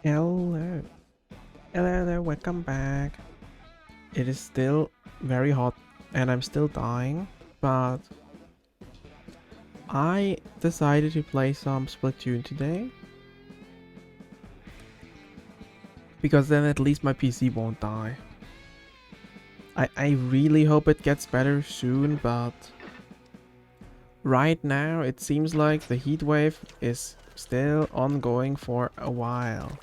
Hello. Hello, welcome back. It is still very hot and I'm still dying, but I decided to play some Splatoon today because then at least my PC won't die. I really hope it gets better soon, but right now it seems like the heat wave is still ongoing for a while.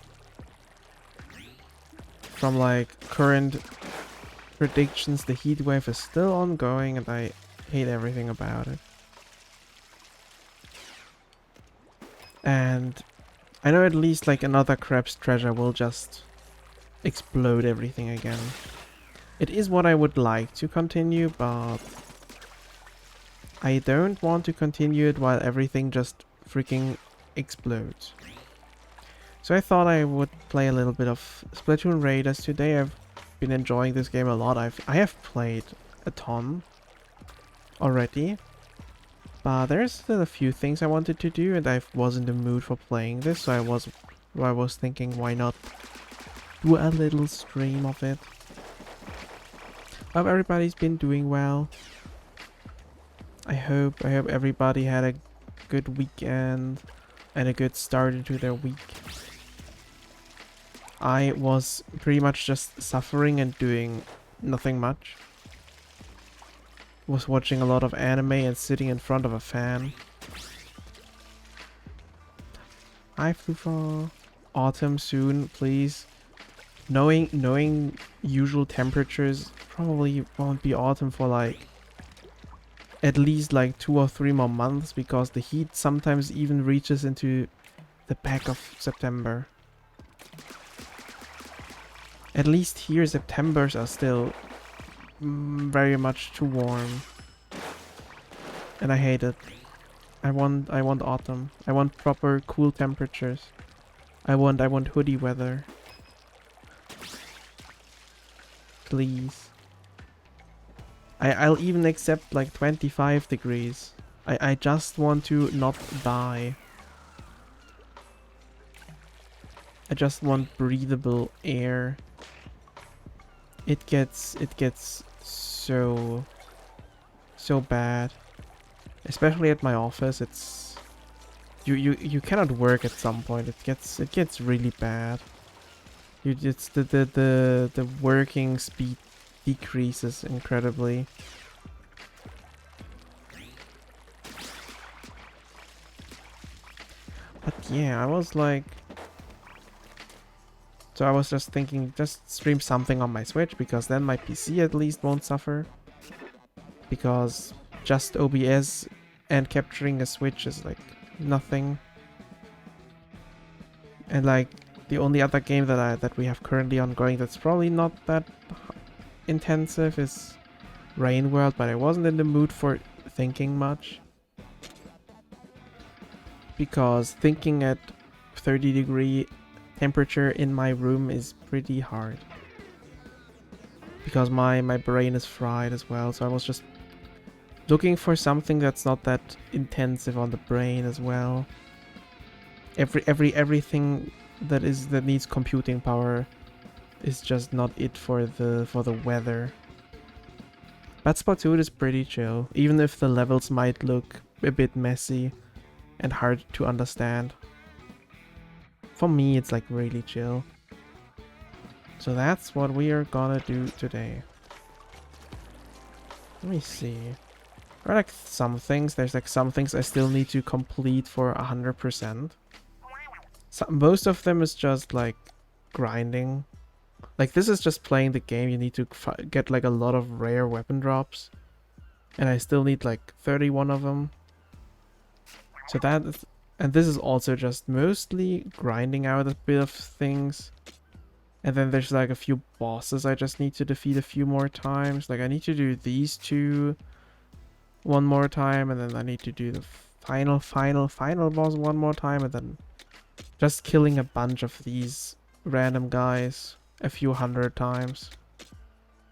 From like current predictions, the heat wave is still ongoing and I hate everything about it. And I know at least like another Krebs treasure will just explode everything again. It is what I would like to continue, but I don't want to continue it while everything just freaking explodes. So I thought I would play a little bit of Splatoon Raiders today. I've been enjoying this game a lot. I have played a ton already, but there's still a few things I wanted to do and I was in the mood for playing this, so I was thinking why not do a little stream of it. Hope everybody's been doing well. I hope everybody had a good weekend and a good start into their week. I was pretty much just suffering and doing nothing much. Was watching a lot of anime and sitting in front of a fan. Hi Flufa. Autumn soon, please. Knowing usual temperatures, probably won't be autumn for like at least like 2 or 3 more months, because the heat sometimes even reaches into the back of September. At least here Septembers are still very much too warm. And I hate it. I want autumn. I want proper cool temperatures. I want hoodie weather. Please. I'll even accept like 25 degrees. I just want to not die. I just want breathable air. It gets so bad. Especially at my office, it's you cannot work at some point. It gets really bad. It's the working speed decreases incredibly. But yeah, I was like, so I was just thinking, just stream something on my Switch, because then my PC at least won't suffer. Because just OBS and capturing a Switch is like nothing. And like the only other game that we have currently ongoing that's probably not that intensive is Rain World, but I wasn't in the mood for thinking much. Because thinking at 30-degree temperature in my room is pretty hard. Because my brain is fried as well, so I was just looking for something that's not that intensive on the brain as well. Everything that needs computing power is just not it for the weather. But Splatoon is pretty chill, even if the levels might look a bit messy and hard to understand. For me, it's like really chill. So that's what we are gonna do today. Let me see. There are like some things. There's like some things I still need to complete for 100%. Most of them is just like grinding. Like this is just playing the game. You need to get like a lot of rare weapon drops. And I still need like 31 of them. So that is, and this is also just mostly grinding out a bit of things. And then there's like a few bosses I just need to defeat a few more times. Like I need to do these two one more time, and then I need to do the final boss one more time, and then just killing a bunch of these random guys a few hundred times.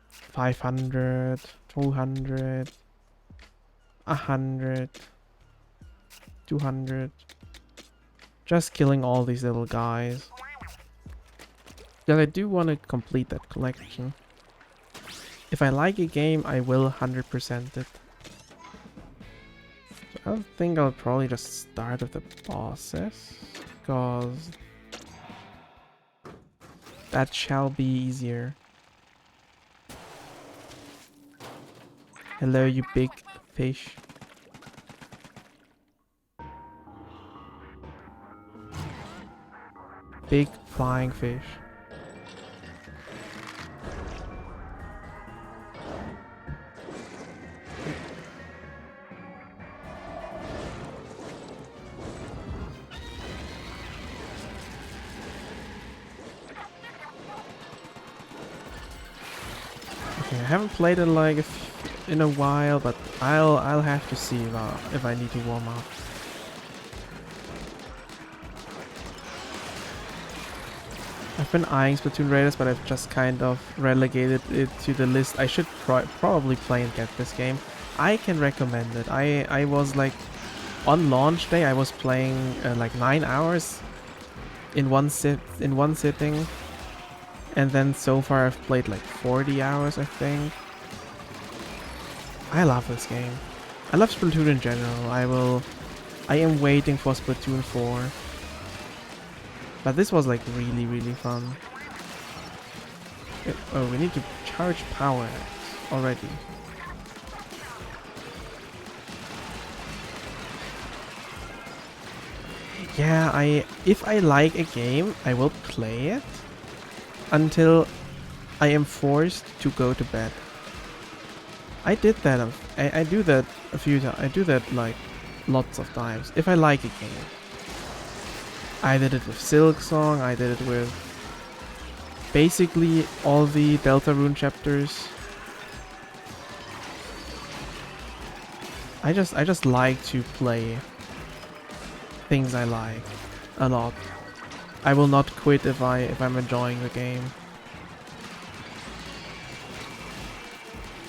500, 200, 100, 200. Just killing all these little guys. Because I do want to complete that collection. If I like a game, I will 100% it. So I think I'll probably just start with the bosses, because that shall be easier. Hello, you big fish. Big flying fish. Okay, I haven't played it like in a while, but I'll have to see if I need to warm up. I've been eyeing Splatoon Raiders, but I've just kind of relegated it to the list. I should probably play and get this game. I can recommend it. I was like, on launch day, I was playing like 9 hours in one sitting, and then so far I've played like 40 hours, I think. I love this game. I love Splatoon in general. I am waiting for Splatoon 4. But this was like really, really fun. Oh, we need to charge power already. Yeah, if I like a game, I will play it until I am forced to go to bed. I did that. I do that a few times. I do that like lots of times. If I like a game. I did it with Silk Song, I did it with basically all the Deltarune chapters. I just like to play things I like a lot. I will not quit if I'm enjoying the game.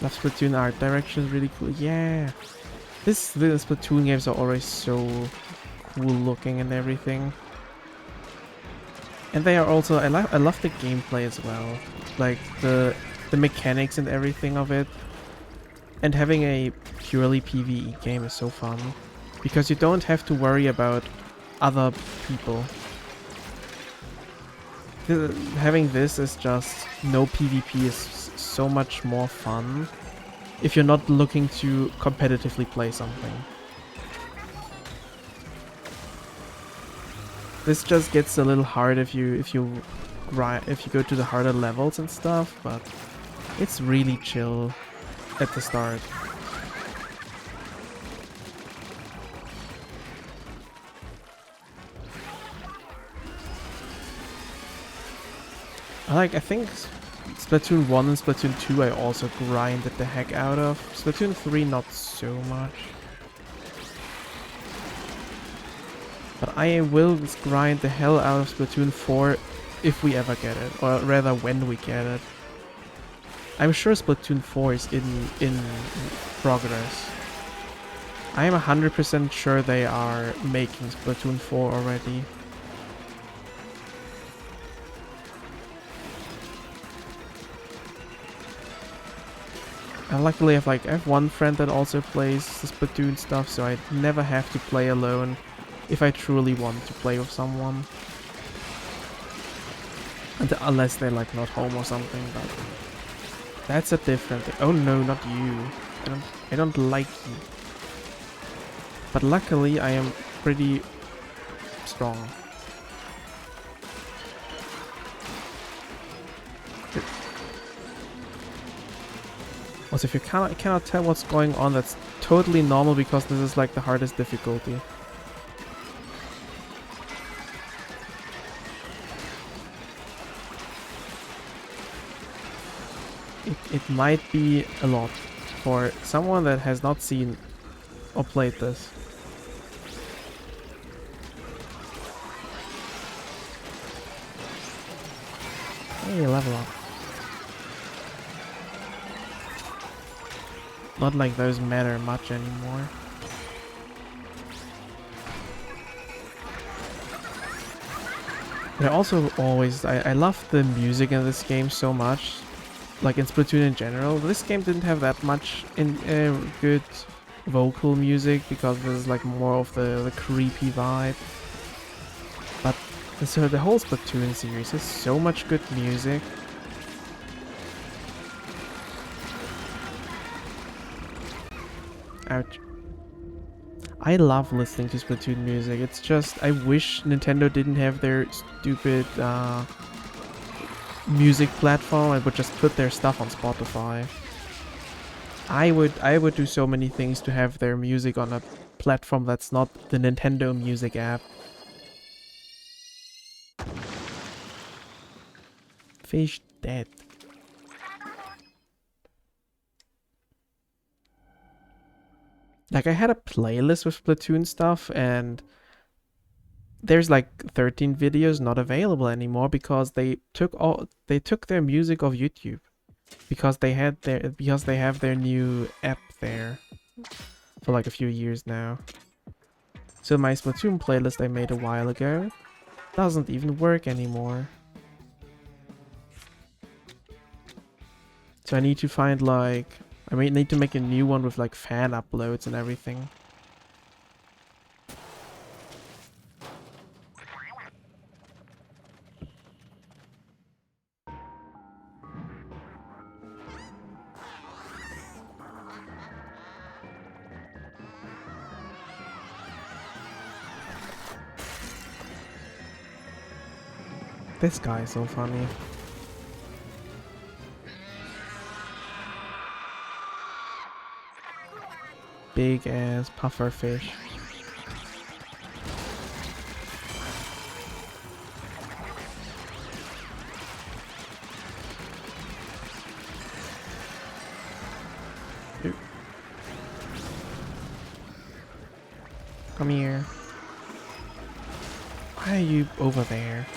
Love Splatoon art direction is really cool. Yeah. The Splatoon games are always so cool looking and everything. And they are also, I love the gameplay as well, like the mechanics and everything of it. And having a purely PvE game is so fun, because you don't have to worry about other people. Having this is just no PvP is so much more fun if you're not looking to competitively play something. This just gets a little hard if you go to the harder levels and stuff, but it's really chill at the start. I think Splatoon 1 and Splatoon 2 I also grinded the heck out of. Splatoon 3 not so much. But I will grind the hell out of Splatoon 4 if we ever get it, or rather when we get it. I'm sure Splatoon 4 is in progress. I am 100% sure they are making Splatoon 4 already. And luckily I have one friend that also plays the Splatoon stuff, so I never have to play alone if I truly want to play with someone. Unless they're like not home or something, but that's a different thing. Oh no, not you. I don't like you. But luckily I am pretty strong. Also, if you cannot tell what's going on, that's totally normal, because this is like the hardest difficulty. It might be a lot for someone that has not seen or played this. Hey, level up. Not like those matter much anymore. And I also I love the music in this game so much. Like in Splatoon in general, this game didn't have that much in good vocal music because there's like more of the creepy vibe. But so the whole Splatoon series has so much good music. Ouch. I love listening to Splatoon music. It's just, I wish Nintendo didn't have their stupid music platform and would just put their stuff on Spotify. I would do so many things to have their music on a platform that's not the Nintendo Music app. Fish dead. Like I had a playlist with Splatoon stuff and there's like 13 videos not available anymore because they took their music off YouTube because they have their new app there for like a few years now. So my Splatoon playlist I made a while ago doesn't even work anymore. So I need to find like I need to make a new one with like fan uploads and everything. This guy is so funny. Big ass puffer fish. Come here. Why are you over there?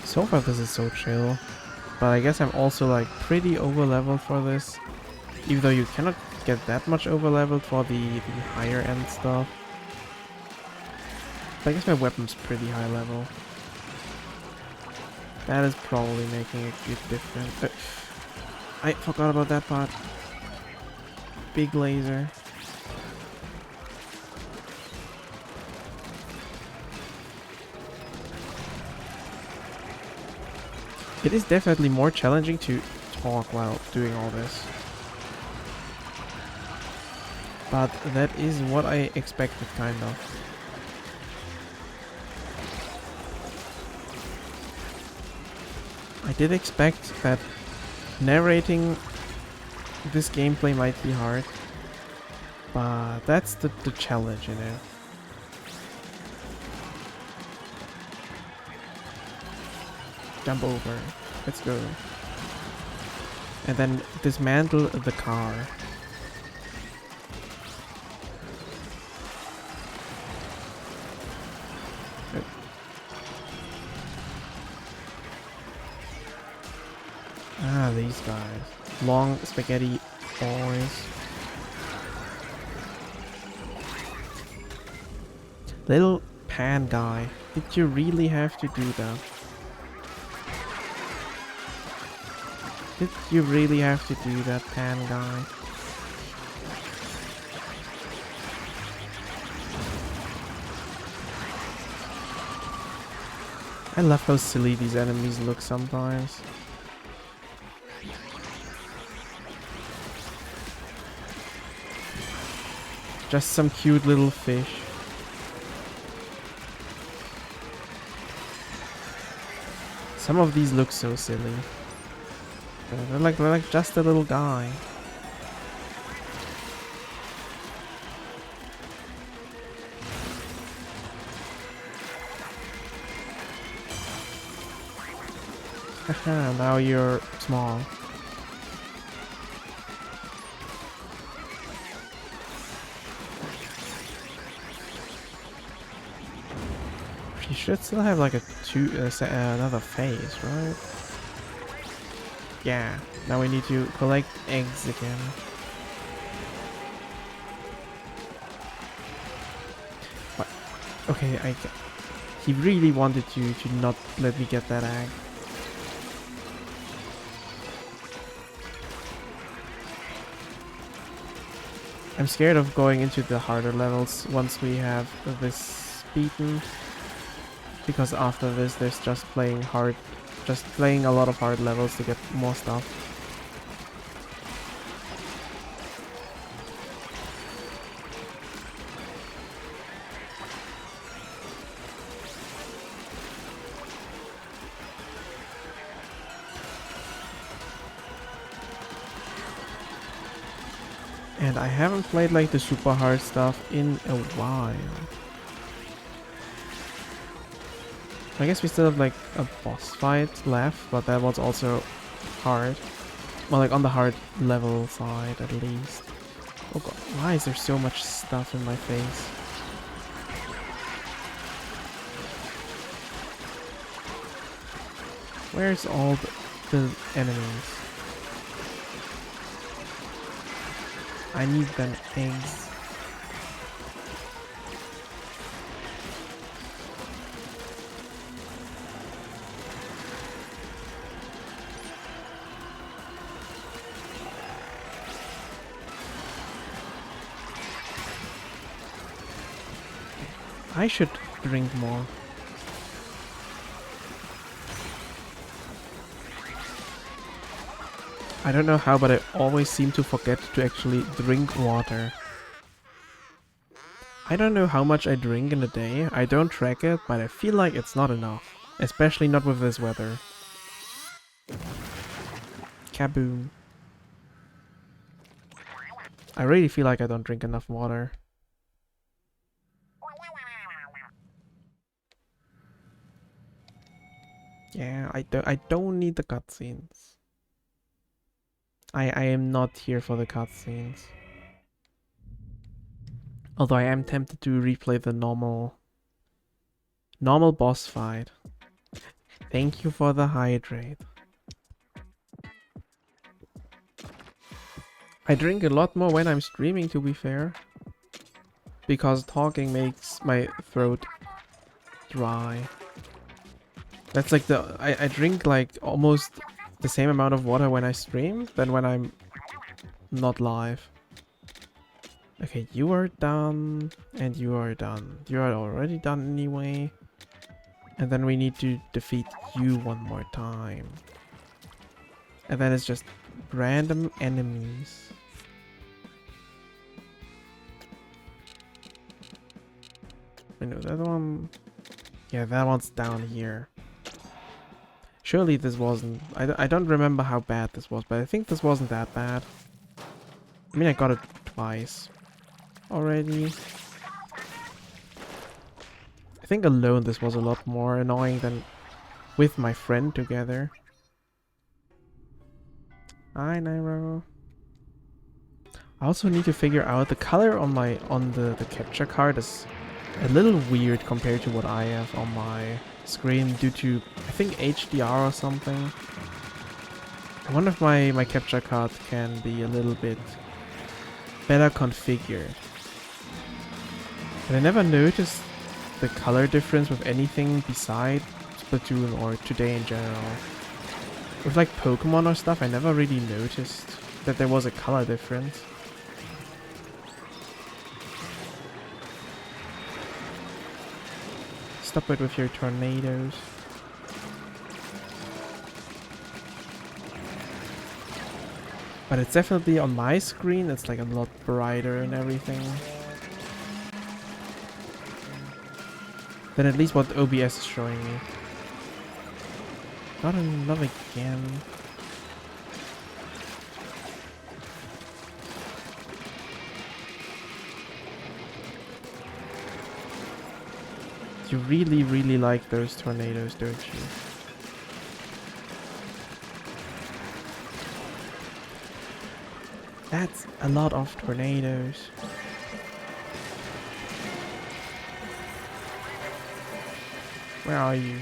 So far this is so chill, but I guess I'm also like pretty over leveled for this, even though you cannot get that much over leveled for the higher end stuff. But I guess my weapon's pretty high level. That is probably making a good difference. I forgot about that part. Big laser. It is definitely more challenging to talk while doing all this. But that is what I expected, kind of. I did expect that narrating this gameplay might be hard. But that's the challenge, you know. Jump over. Let's go. And then dismantle the car. Ah, these guys. Long spaghetti boys. Little pan guy. Did you really have to do that? Did you really have to do that, pan guy? I love how silly these enemies look sometimes. Just some cute little fish. Some of these look so silly. They're like just a little guy. Haha, now you're small. She should still have like another phase, right? Yeah, now we need to collect eggs again. What? Okay, he really wanted you to not let me get that egg. I'm scared of going into the harder levels once we have this beaten. Because after this, there's just playing a lot of hard levels to get more stuff. And I haven't played like the super hard stuff in a while. I guess we still have like a boss fight left, but that was also hard. Well, like on the hard level side at least. Oh god, why is there so much stuff in my face? Where's all the enemies? I need them eggs. I should drink more. I don't know how, but I always seem to forget to actually drink water. I don't know how much I drink in a day. I don't track it, but I feel like it's not enough. Especially not with this weather. Kaboom. I really feel like I don't drink enough water. Yeah, I don't need the cutscenes. I am not here for the cutscenes. Although I am tempted to replay the normal boss fight. Thank you for the hydrate. I drink a lot more when I'm streaming, to be fair. Because talking makes my throat dry. That's like I drink like almost the same amount of water when I stream than when I'm not live. Okay, you are done, and you are done. You are already done anyway. And then we need to defeat you one more time. And then it's just random enemies. I know that one. Yeah, that one's down here. Surely this wasn't... I don't remember how bad this was, but I think this wasn't that bad. I mean, I got it twice already. I think alone this was a lot more annoying than with my friend together. Hi, Nairo. I also need to figure out the color on the capture card is a little weird compared to what I have on my screen due to, I think, HDR or something. I wonder if my capture card can be a little bit better configured. But I never noticed the color difference with anything beside Splatoon or today in general. With like Pokemon or stuff, I never really noticed that there was a color difference. Stop it with your tornadoes. But it's definitely on my screen, it's like a lot brighter and everything than at least what OBS is showing me. Not again. You really, really like those tornadoes, don't you? That's a lot of tornadoes. Where are you?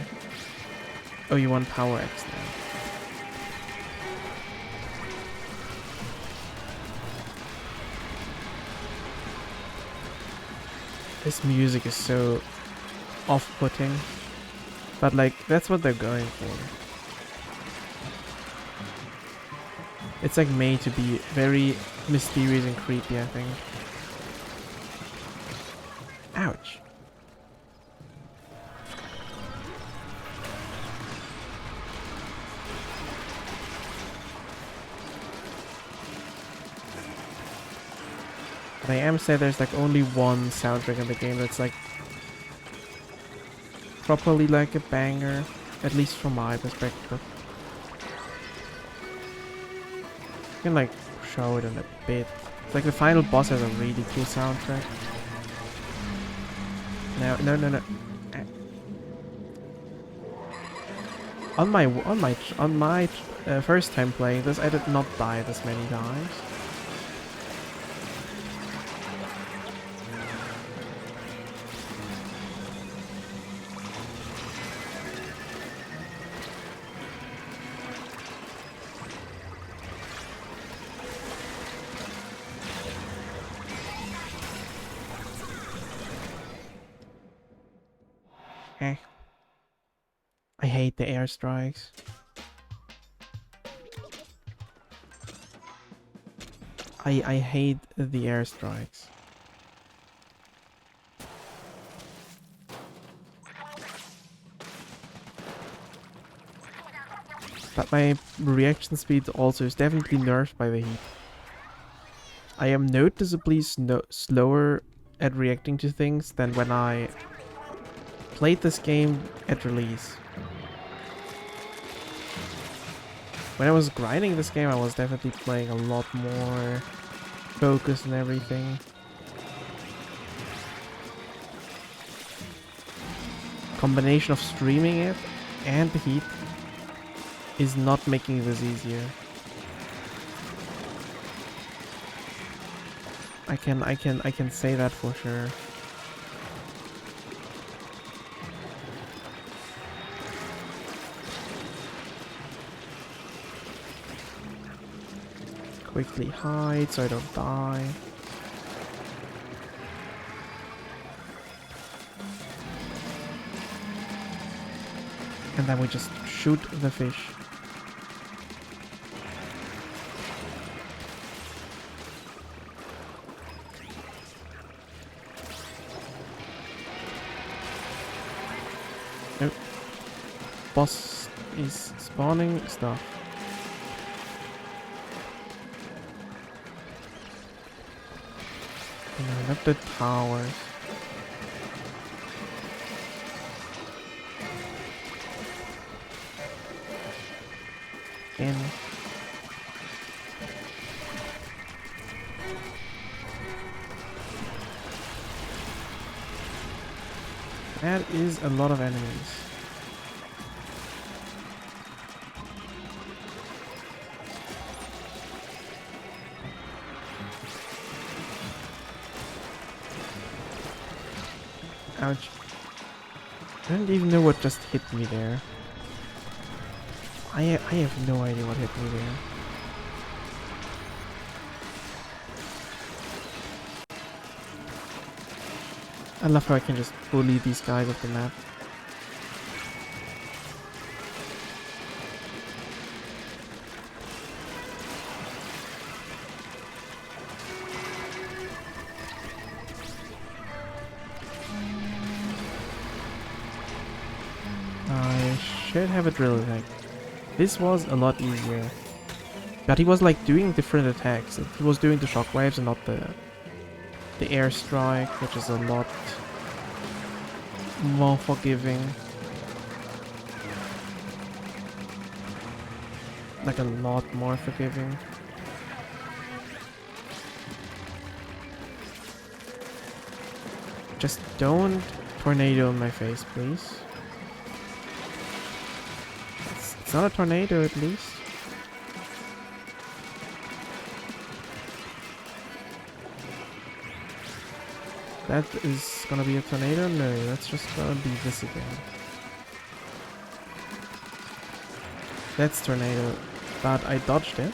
Oh, you want Power X now. This music is so off-putting. But like, that's what they're going for. It's like made to be very mysterious and creepy, I think. Ouch. But I am sad there's like only one soundtrack in the game that's like properly like a banger, at least from my perspective. I can like show it in a bit. It's like the final boss has a really cool soundtrack. No. On my first time playing this, I did not die this many times. I hate the airstrikes. I hate the airstrikes. But my reaction speed also is definitely nerfed by the heat. I am noticeably slower at reacting to things than when I played this game at release. When I was grinding this game, I was definitely playing a lot more focused and everything. Combination of streaming it and the heat is not making this easier. I can say that for sure. Quickly hide so I don't die. And then we just shoot the fish. Nope. Boss is spawning stuff. No, not the towers. In. That is a lot of enemies. Ouch. I don't even know what just hit me there. I have no idea what hit me there. I love how I can just bully these guys off the map. I should have a drill attack. This was a lot easier. But he was like doing different attacks. He was doing the shockwaves and not the airstrike, which is a lot more forgiving. Like a lot more forgiving. Just don't tornado in my face, please. It's not a tornado, at least. That is gonna be a tornado? No, that's just gonna be this again. That's tornado, but I dodged it.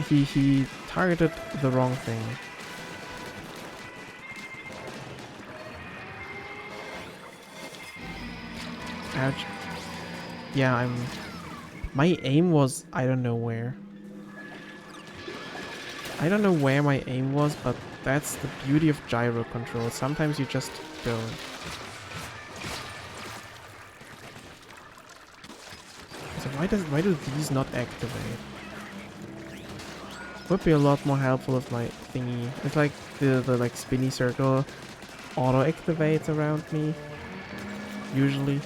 He targeted the wrong thing. Ouch. Yeah, my aim was, I don't know where. I don't know where my aim was, but that's the beauty of gyro control. Sometimes you just don't. So why do these not activate? Would be a lot more helpful if my thingy. It's like the like spinny circle auto activates around me. Usually.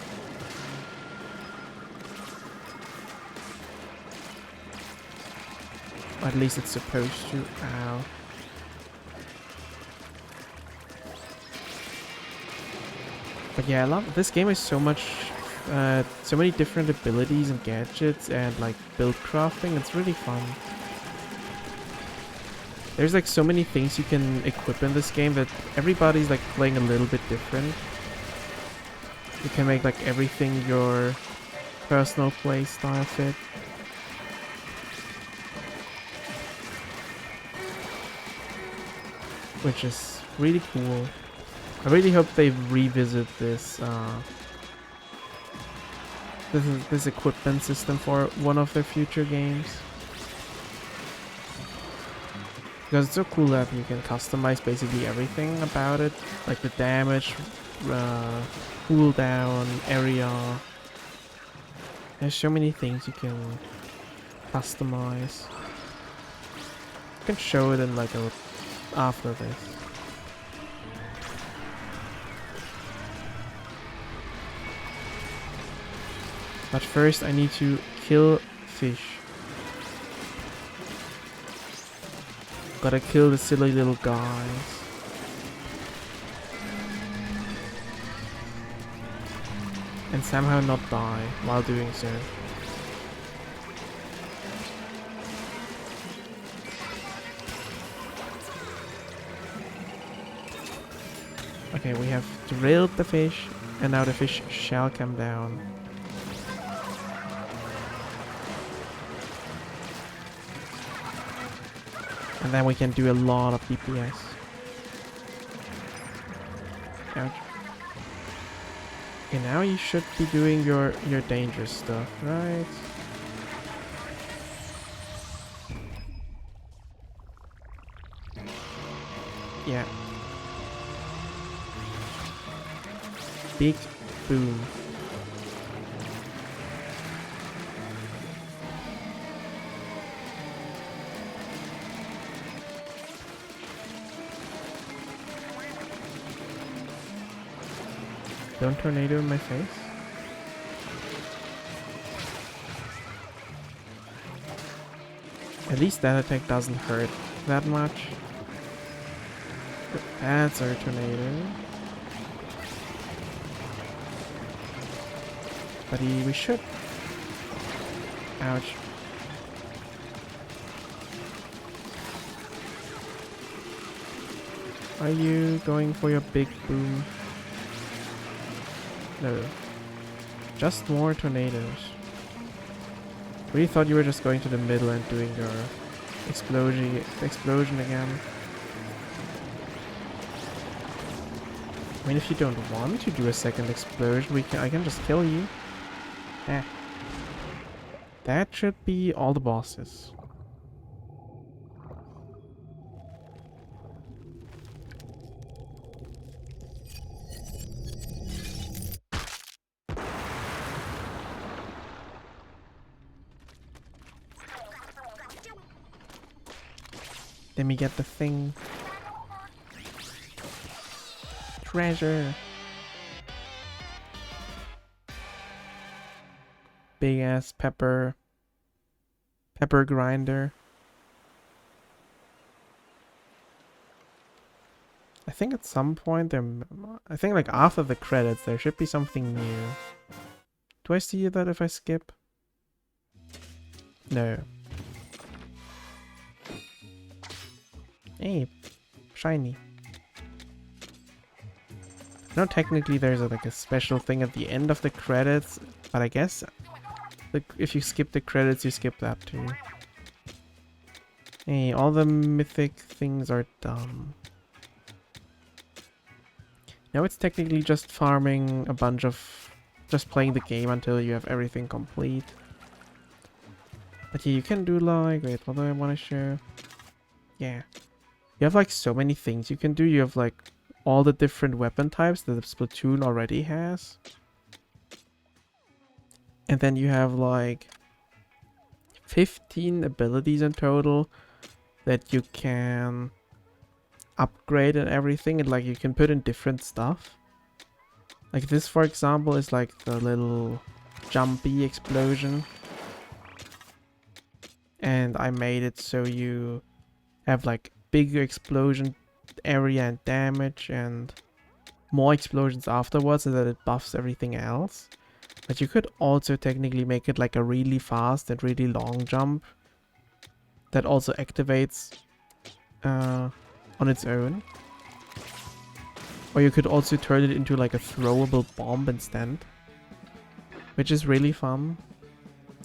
Or at least it's supposed to. Ow. But yeah, I love this game. Is so much, so many different abilities and gadgets and like build crafting. It's really fun. There's like so many things you can equip in this game that everybody's like playing a little bit different. You can make like everything your personal play style fit. Which is really cool. I really hope they revisit this this equipment system for one of their future games. Because it's so cool that you can customize basically everything about it. Like the damage, cooldown, area. There's so many things you can customize. I can show it in like a after this. But first I need to kill fish. Gotta kill the silly little guys. And somehow not die while doing so. Okay, we have drilled the fish, and now the fish shall come down. And then we can do a lot of DPS. Ouch. Okay, now you should be doing your dangerous stuff, right? Yeah. Big boom. Don't tornado in my face. At least that attack doesn't hurt that much. That's our tornado. But we should. Ouch. Are you going for your big boom? No. Just more tornadoes. Really thought you were just going to the middle and doing your explosion again. I mean, if you don't want to do a second explosion, I can just kill you. Eh. That should be all the bosses. Let me get the thing. Treasure. Big ass pepper grinder. I think at some point I think like after the credits there should be something new. Do I see that if I skip? No. Hey, shiny. No, technically there's like a special thing at the end of the credits, but I guess if you skip the credits, you skip that too. Hey, all the mythic things are done. Now it's technically just farming a bunch of just playing the game until you have everything complete. But yeah, you can do like, wait, what do I want to show? Yeah. You have like so many things you can do. You have like all the different weapon types that Splatoon already has. And then you have like 15 abilities in total that you can upgrade and everything. And like you can put in different stuff. Like this, for example, is like the little jumpy explosion. And I made it so you have like bigger explosion area and damage and more explosions afterwards so that it buffs everything else. But you could also technically make it like a really fast and really long jump that also activates on its own. Or you could also turn it into like a throwable bomb instead, which is really fun.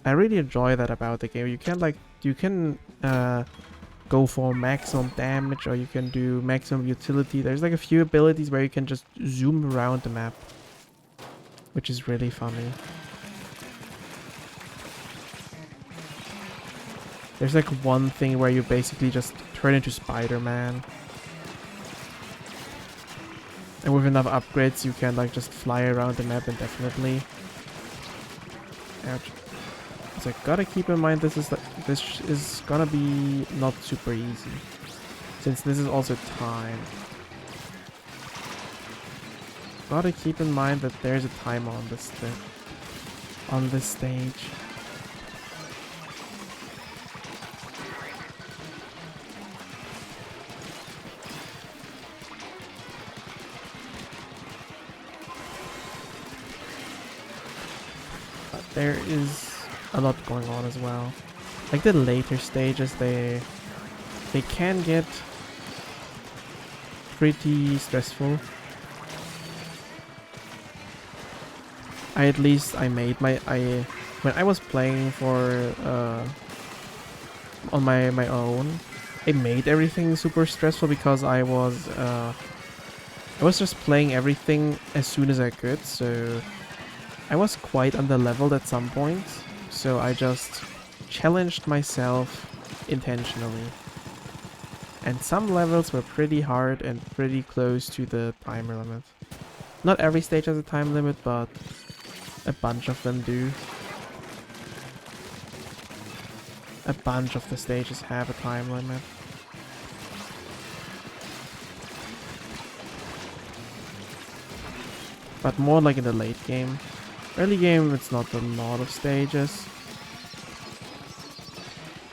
I really enjoy that about the game. You can go for maximum damage, or you can do maximum utility. There's like a few abilities where you can just zoom around the map, which is really funny. There's like one thing where you basically just turn into Spider-Man. And with enough upgrades you can like just fly around the map indefinitely. Ouch. So gotta keep in mind this is gonna be not super easy, since this is also time. Gotta keep in mind that there's a timer on this stage. But there is a lot going on as well. Like the later stages, they can get pretty stressful. I made my when I was playing for on my own, I made everything super stressful because I was just playing everything as soon as I could, so I was quite under-leveled at some points. So I just challenged myself intentionally. And some levels were pretty hard and pretty close to the timer limit. Not every stage has a time limit, but a bunch of them do. A bunch of the stages have a time limit. But more like in the late game. Early game, it's not a lot of stages.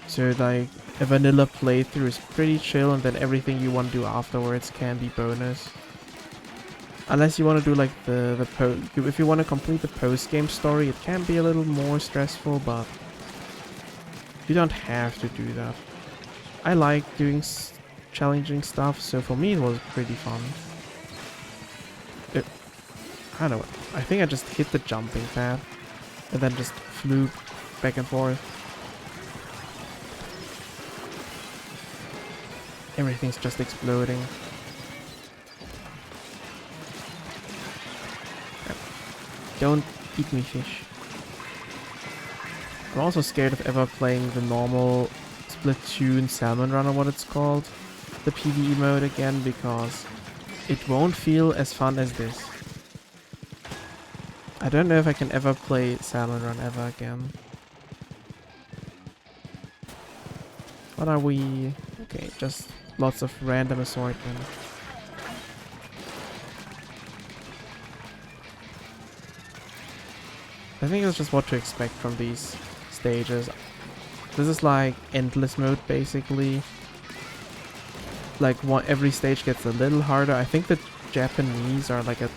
So like a vanilla playthrough is pretty chill, and then everything you want to do afterwards can be bonus. Unless you want to do like if you want to complete the post-game story, it can be a little more stressful, but you don't have to do that. I like doing challenging stuff, so for me it was pretty fun. I don't know. I think I just hit the jumping pad and then just flew back and forth. Everything's just exploding. Don't eat me, fish. I'm also scared of ever playing the normal Splatoon Salmon Run, or what it's called, the PvE mode again, because it won't feel as fun as this. I don't know if I can ever play Salmon Run ever again. What are we? Okay, just lots of random assortment. I think that's just what to expect from these stages. This is like endless mode basically. Like every stage gets a little harder. I think the Japanese are like at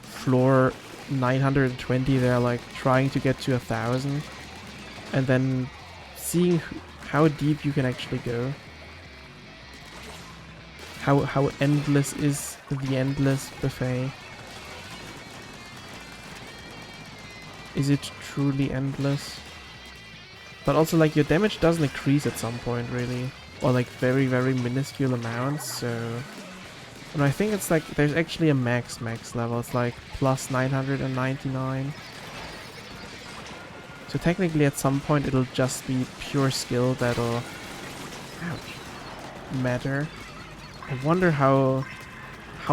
floor 920. They're like trying to get to 1,000, and then seeing how deep you can actually go. How endless is the endless buffet? Is it truly endless? But also like your damage doesn't increase at some point really, or like very minuscule amounts, so And I think it's like, there's actually a max level. It's like plus 999. So technically at some point it'll just be pure skill that'll matter. I wonder how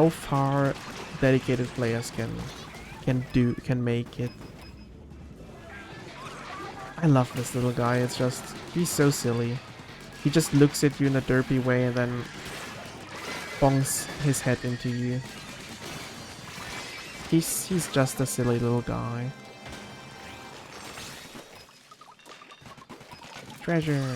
far dedicated players can make it. I love this little guy. It's just, he's so silly. He just looks at you in a derpy way and then bonks his head into you. He's just a silly little guy. Treasure.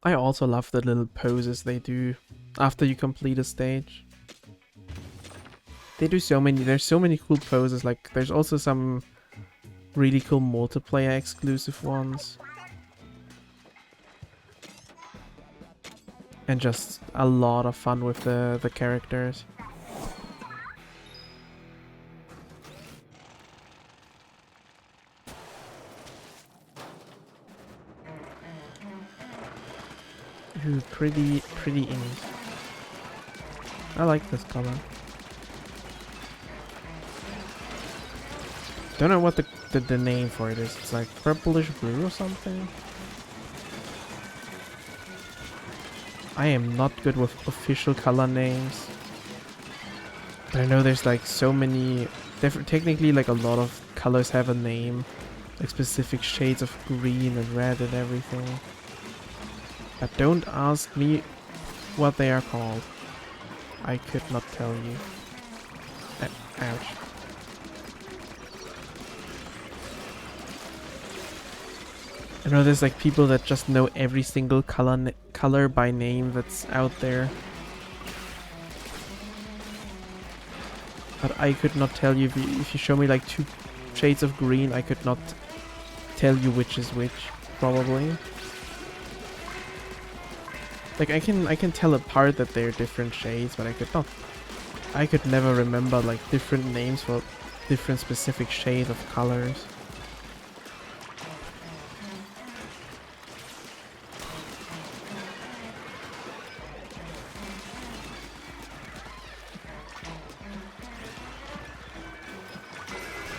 I also love the little poses they do after you complete a stage. They do so many, there's so many cool poses, like there's also some really cool multiplayer exclusive ones. And just a lot of fun with the characters. Ooh, pretty ink. I like this color. Don't know what the name for it is. It's like purplish blue or something. I am not good with official color names. But I know there's like so many different, technically like a lot of colors have a name. Like specific shades of green and red and everything. But don't ask me what they are called. I could not tell you. Ouch. I know there's like people that just know every single color by name that's out there. But I could not tell you if you show me like 2 shades of green, I could not tell you which is which, probably. Like I can tell apart that they're different shades, but I could never remember like different names for different specific shades of colors.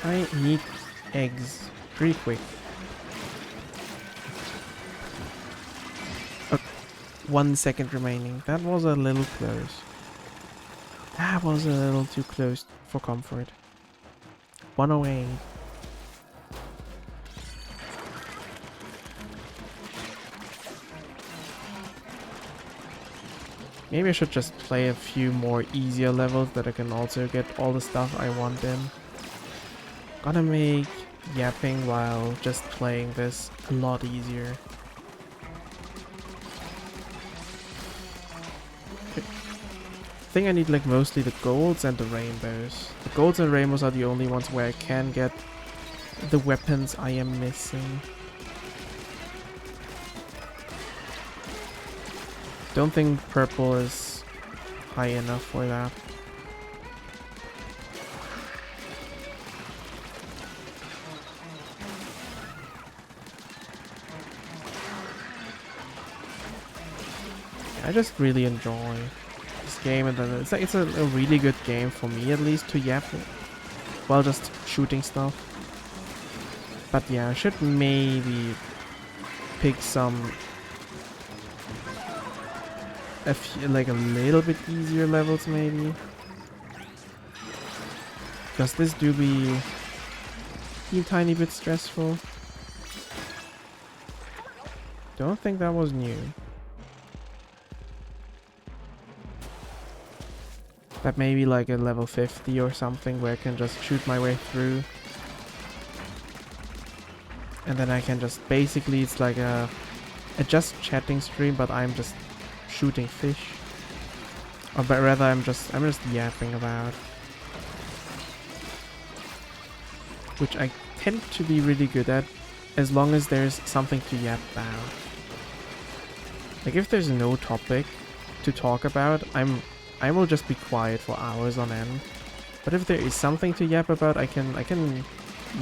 I need eggs pretty quick. 1 second remaining. That was a little close. That was a little too close for comfort. 108. Maybe I should just play a few more easier levels that I can also get all the stuff I want in. Gonna make yapping while just playing this a lot easier. I think I need like mostly the golds and the rainbows. The golds and rainbows are the only ones where I can get the weapons I am missing. Don't think purple is high enough for that. I just really enjoy this game, and then it's a really good game for me at least to yap while just shooting stuff. But yeah, I should maybe pick like a little bit easier levels maybe. Because this do be a tiny bit stressful. Don't think that was new. That may be like a level 50 or something where I can just shoot my way through. And then I can just basically, it's like a just chatting stream, but I'm just shooting fish. Or but rather I'm just yapping about. Which I tend to be really good at, as long as there's something to yap about. Like if there's no topic to talk about, I will just be quiet for hours on end. But if there is something to yap about, I can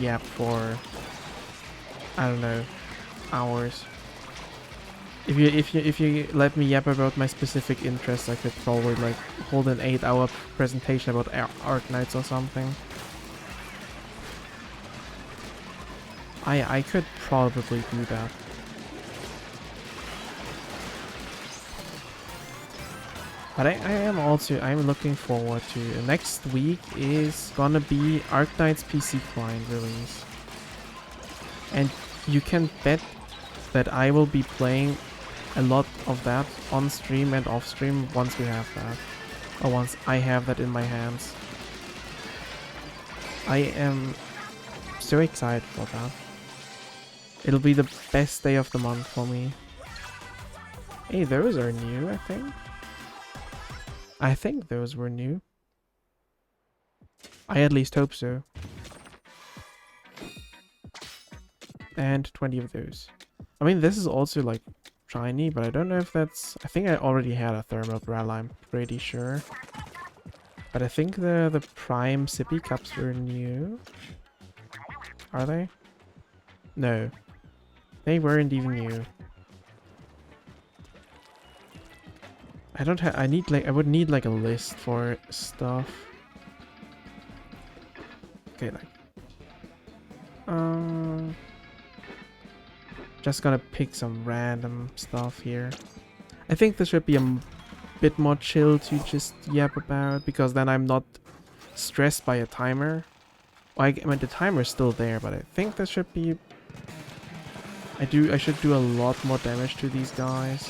yap for, I don't know, hours. If you let me yap about my specific interests, I could probably like hold an 8-hour presentation about Arknights or something. I could probably do that. But I'm looking forward to next week is gonna be Arknight's PC client release. And you can bet that I will be playing a lot of that on stream and off stream once we have that. Or once I have that in my hands. I am so excited for that. It'll be the best day of the month for me. Hey, those are new, I think. I think those were new. I at least hope so. And 20 of those. I mean, this is also like shiny, but I don't know if that's... I think I already had a thermal umbrella, I'm pretty sure. But I think the prime sippy cups were new. Are they? No. They weren't even new. I don't have... I would need like a list for stuff. Okay, like... Just gonna pick some random stuff here. I think this should be a bit more chill to just yap about, because then I'm not stressed by a timer. Well, I mean, the timer's still there, but I think this should be... I should do a lot more damage to these guys.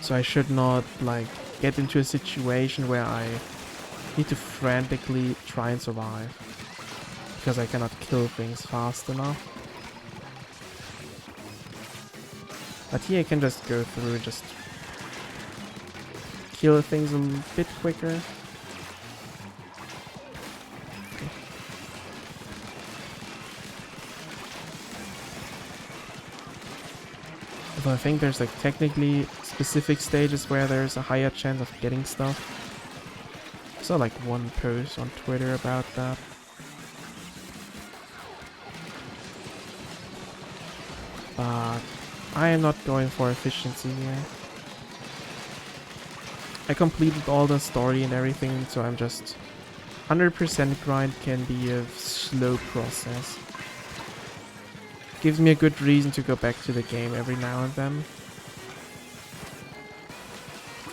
So I should not, like, get into a situation where I need to frantically try and survive. Because I cannot kill things fast enough. But here I can just go through and just kill things a bit quicker. Okay. Although I think there's like technically specific stages where there's a higher chance of getting stuff. I saw like one post on Twitter about that. But I am not going for efficiency here. I completed all the story and everything, so I'm just... 100% grind can be a slow process. Gives me a good reason to go back to the game every now and then.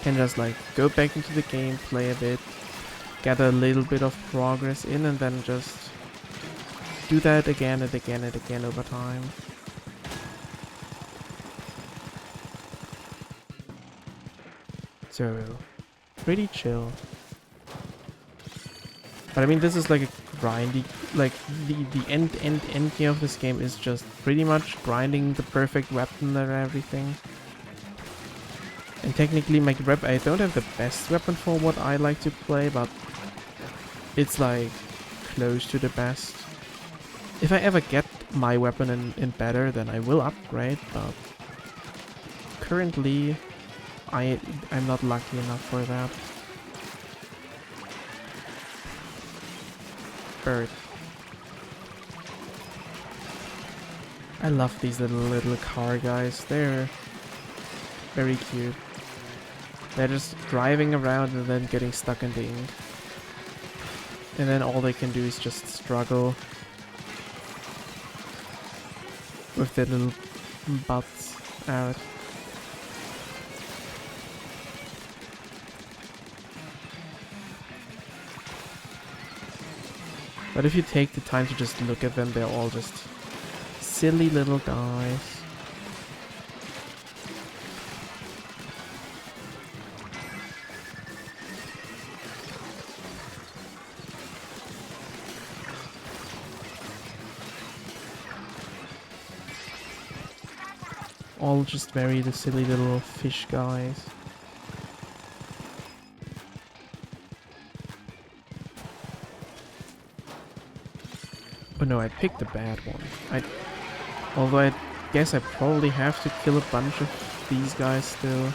Can just like go back into the game, play a bit, get a little bit of progress in, and then just do that again and again and again over time. So, pretty chill. But I mean, this is like a grindy, like the end game of this game is just pretty much grinding the perfect weapon and everything. And technically I don't have the best weapon for what I like to play, but it's like close to the best. If I ever get my weapon in better, then I will upgrade, but currently I'm not lucky enough for that. Bird. I love these little car guys. They're very cute. They're just driving around and then getting stuck in the ink. And then all they can do is just struggle with their little butts out. But if you take the time to just look at them, they're all just silly little guys. All just very silly little fish guys. Oh no, I picked the bad one. Although I guess I probably have to kill a bunch of these guys still.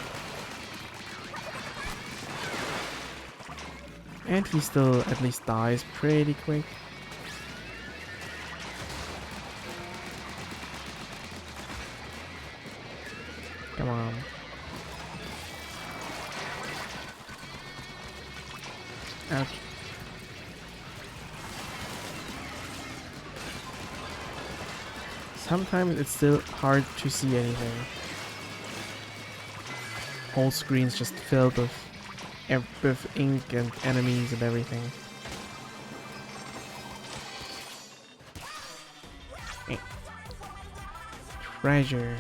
And he still at least dies pretty quick. Come on. Ouch. Sometimes it's still hard to see anything. Whole screen's just filled with ink and enemies and everything. Treasure.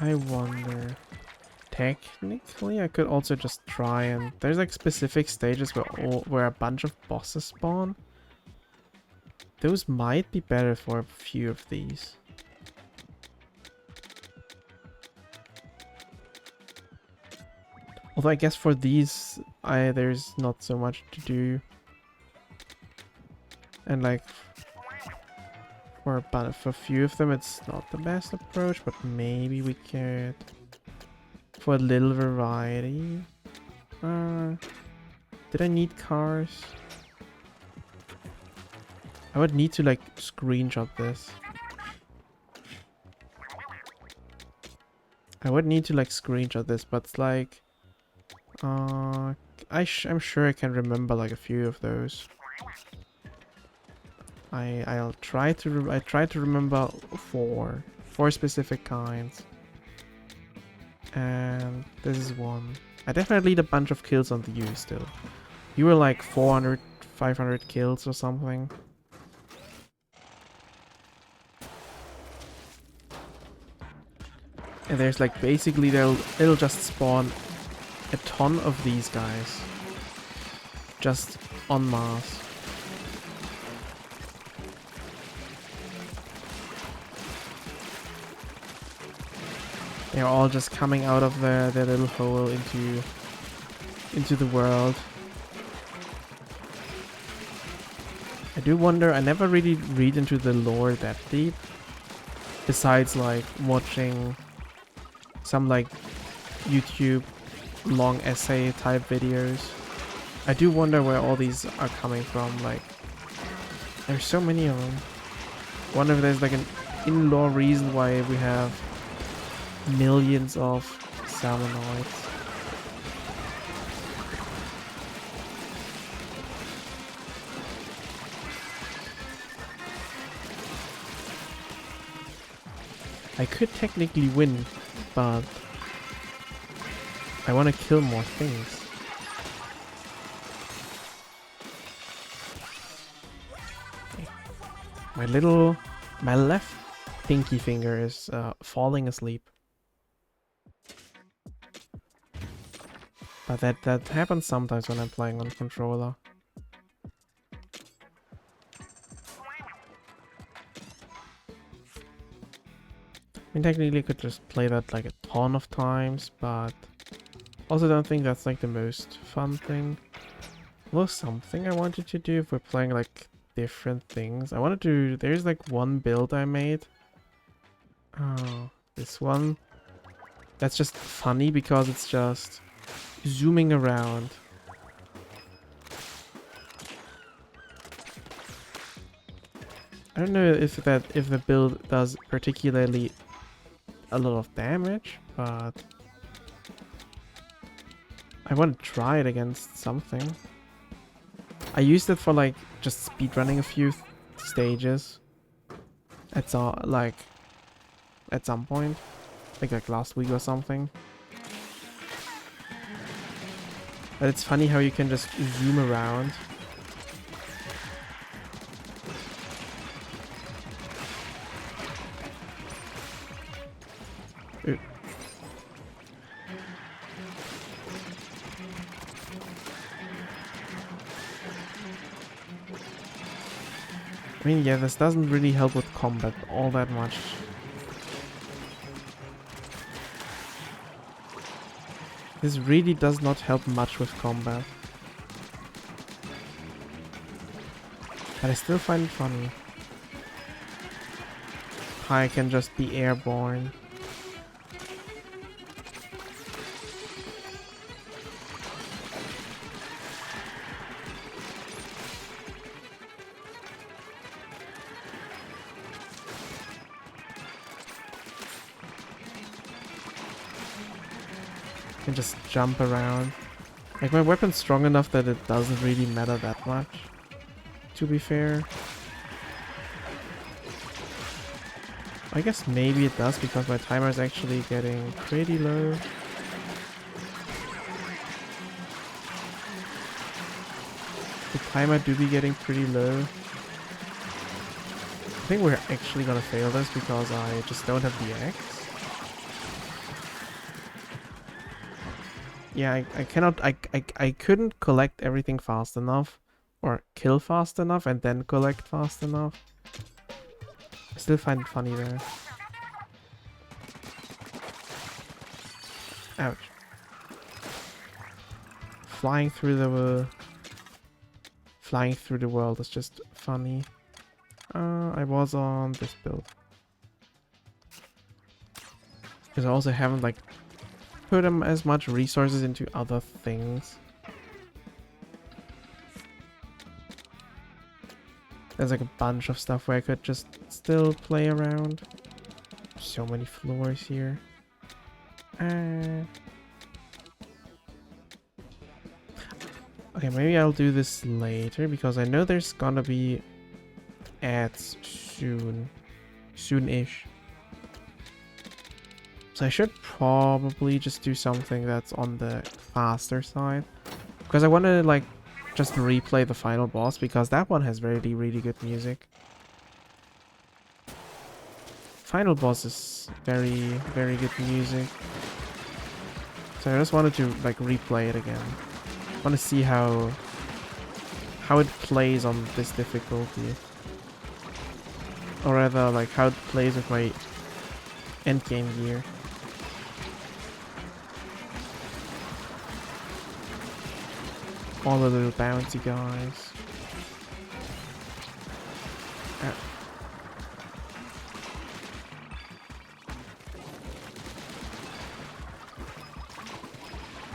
I wonder. Technically, I could also just try and... There's like specific stages where a bunch of bosses spawn. Those might be better for a few of these. Although I guess for these, there's not so much to do. And like, for a few of them, it's not the best approach, but maybe we could... For a little variety. Did I need cars? I would need to like screenshot this. I would need to like screenshot this, but it's like... I'm sure I can remember like a few of those. I try to remember four specific kinds. And this is one. I definitely need a bunch of kills on the U still. You were like 400, 500 kills or something. And there's like basically it'll just spawn a ton of these guys. Just en masse. They're all just coming out of their little hole into the world. I do wonder, I never really read into the lore that deep. Besides like watching some like YouTube long essay type videos. I do wonder where all these are coming from. Like, there's so many of them. Wonder if there's like an in-lore reason why we have millions of salmonoids. I could technically win, but I want to kill more things. Okay. My left pinky finger is falling asleep. But that happens sometimes when I'm playing on controller. I mean, technically I could just play that like a ton of times, but also don't think that's like the most fun thing. Well, something I wanted to do if we're playing like different things. I wanted to... There's like one build I made. Oh, this one. That's just funny because it's just zooming around. I don't know if the build does particularly a lot of damage, but I want to try it against something. I used it for like just speedrunning a few stages at some point, like last week or something. But it's funny how you can just zoom around. Ooh. I mean, yeah, this doesn't really help with combat all that much. This really does not help much with combat. But I still find it funny. I can just be airborne. Can just jump around. Like, my weapon's strong enough that it doesn't really matter that much, to be fair. I guess maybe it does because my timer is actually getting pretty low. The timer do be getting pretty low. I think we're actually gonna fail this because I just don't have the axe. Yeah, I couldn't collect everything fast enough. Or kill fast enough and then collect fast enough. I still find it funny though. Ouch. Flying through the world is just funny. I was on this build. Because I also haven't like put as much resources into other things. There's like a bunch of stuff where I could just still play around. So many floors here. Okay, maybe I'll do this later because I know there's gonna be ads soon. Soon-ish. So I should probably just do something that's on the faster side. Because I want to like just replay the final boss because that one has really, really good music. Final boss is very, very good music. So I just wanted to like replay it again. I want to see how it plays on this difficulty. Or rather like how it plays with my endgame gear. All the little bouncy guys.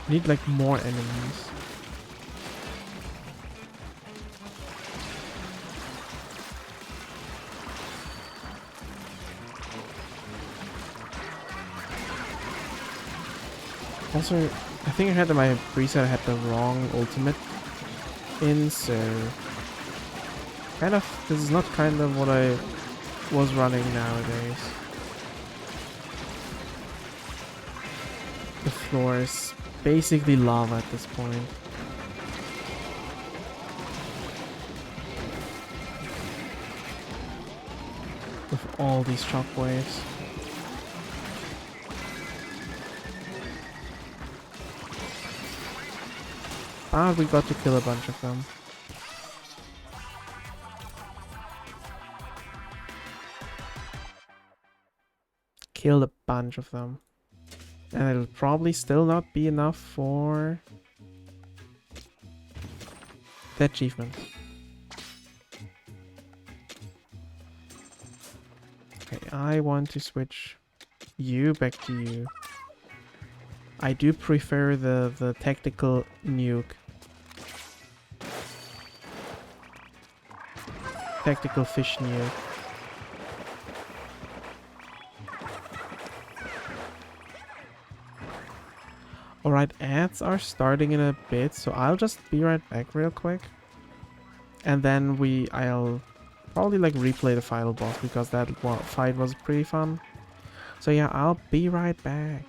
Need like more enemies. Also, I think I had my preset, I had the wrong ultimate in, so kind of, this is not kind of what I was running nowadays. The floor is basically lava at this point. With all these shockwaves. Ah, we got to kill a bunch of them. Killed a bunch of them. And it'll probably still not be enough for the achievement. Okay, I want to switch you back to you. I do prefer the tactical nuke. Tactical fish nuke. Alright, ads are starting in a bit, so I'll just be right back real quick. And then I'll probably like replay the final boss because that fight was pretty fun. So yeah, I'll be right back.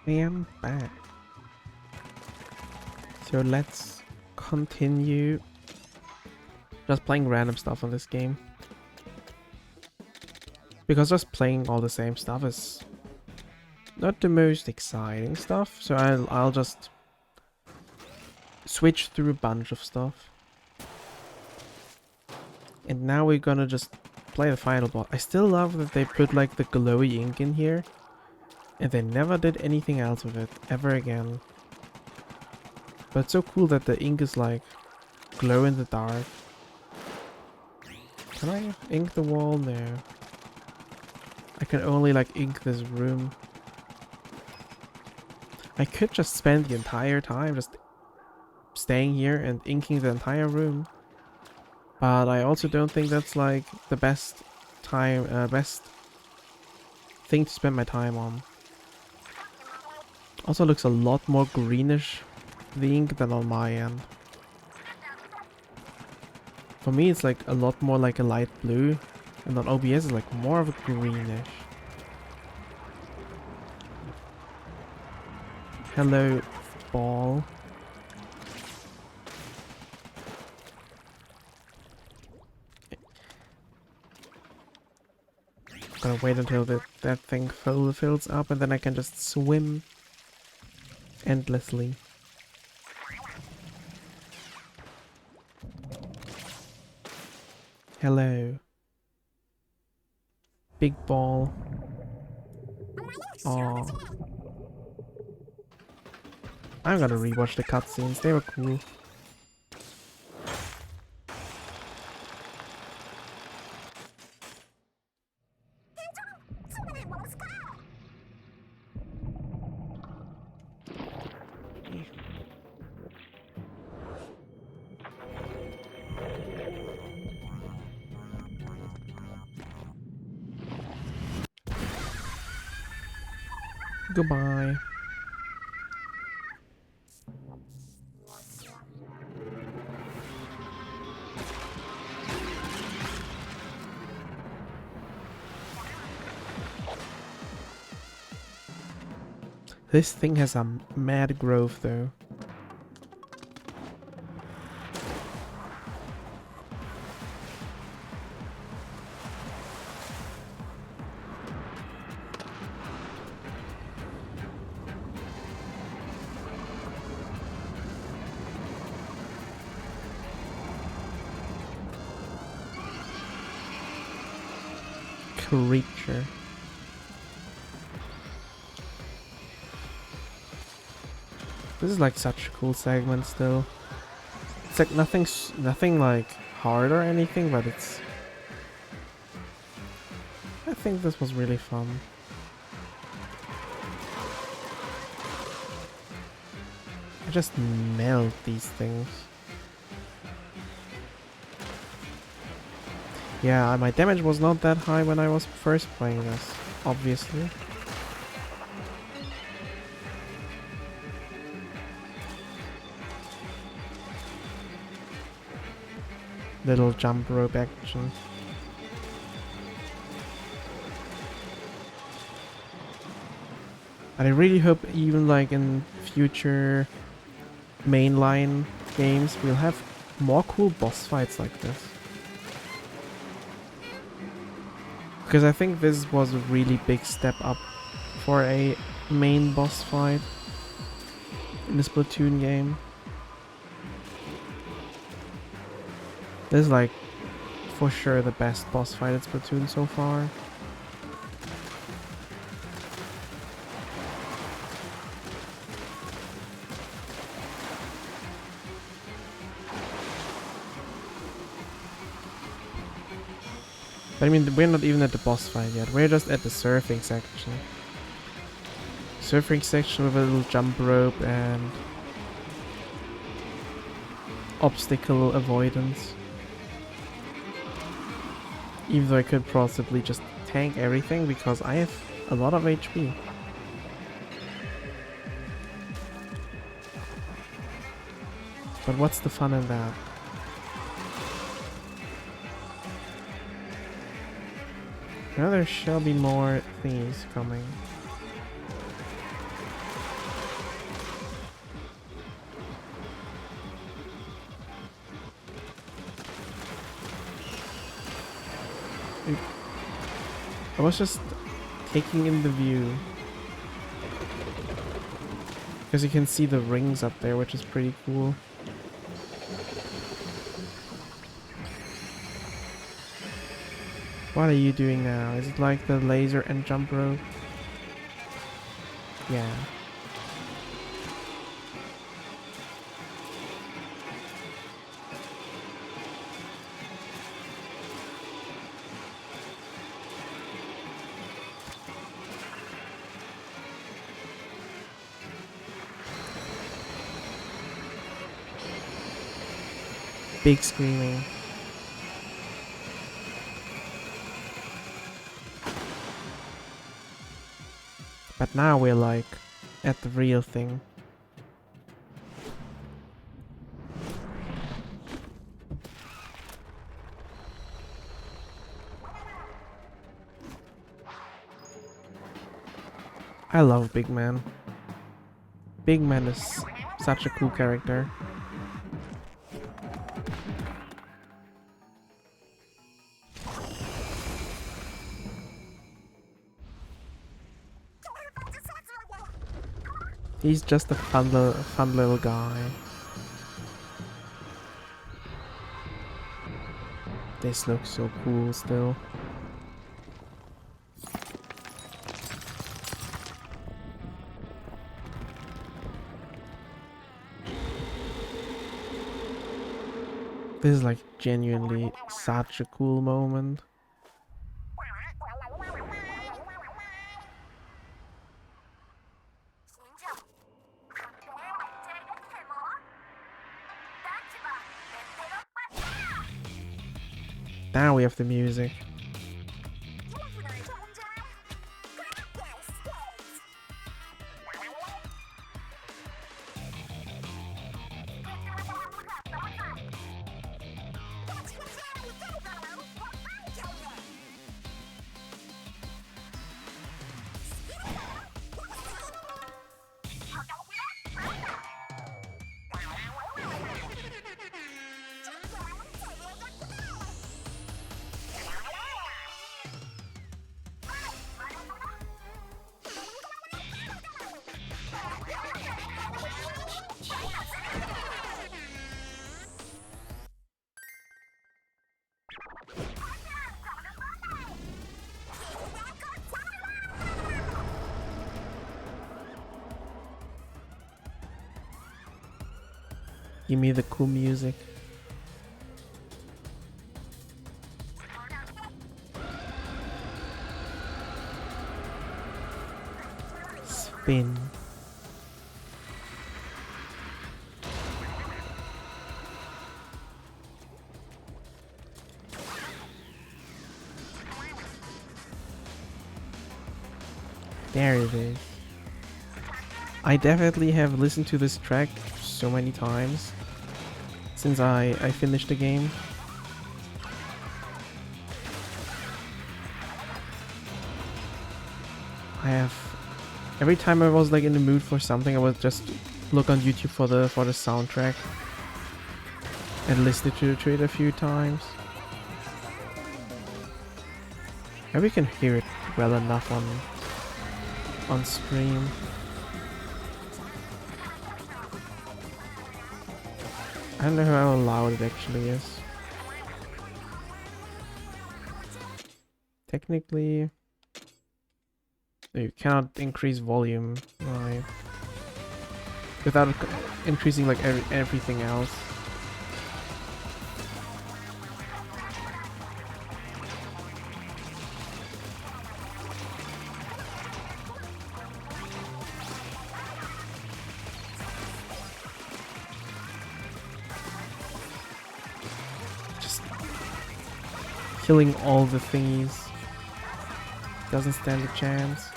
I am back. So let's continue just playing random stuff on this game. Because just playing all the same stuff is not the most exciting stuff, so I'll just switch through a bunch of stuff. And now we're gonna just play the final boss. I still love that they put like the glowy ink in here, and they never did anything else with it ever again. But it's so cool that the ink is like glow in the dark. Can I ink the wall? No. I can only like ink this room. I could just spend the entire time just staying here and inking the entire room. But I also don't think that's like the best thing to spend my time on. Also looks a lot more greenish, the ink, than on my end. For me it's like a lot more like a light blue, and on OBS it's like more of a greenish. Hello, ball. Gonna wait until that thing fills up, and then I can just swim endlessly. Hello. Big ball. Oh. I'm gonna rewatch the cutscenes, they were cool. Goodbye. This thing has a mad growth though. Creature. This is like such a cool segment still. It's like nothing like hard or anything, but it's... I think this was really fun. I just melt these things. Yeah, my damage was not that high when I was first playing this, obviously. Little jump rope action. And I really hope even like in future mainline games we'll have more cool boss fights like this. Because I think this was a really big step up for a main boss fight in the Splatoon game. This is like for sure the best boss fight in Splatoon so far. But I mean, we're not even at the boss fight yet, we're just at the surfing section. Surfing section with a little jump rope and obstacle avoidance. Even though I could possibly just tank everything because I have a lot of HP. But what's the fun in that? Now there shall be more things coming. I was just taking in the view. Because you can see the rings up there, which is pretty cool. What are you doing now? Is it like the laser and jump rope? Yeah. Big screaming. But now we're like at the real thing. I love Big Man. Big Man is such a cool character. He's just a fun little guy. This looks so cool still. This is like genuinely such a cool moment. Now we have the music. Give me the cool music. Spin. There it is. I definitely have listened to this track so many times since I finished the game. I have every time I was like in the mood for something, I would just look on YouTube for the soundtrack and listen to it a few times. Maybe you can hear it well enough on stream. I don't know how loud it actually is. Technically, you cannot increase volume, right? Without increasing like everything else. Killing all the thingies doesn't stand a chance.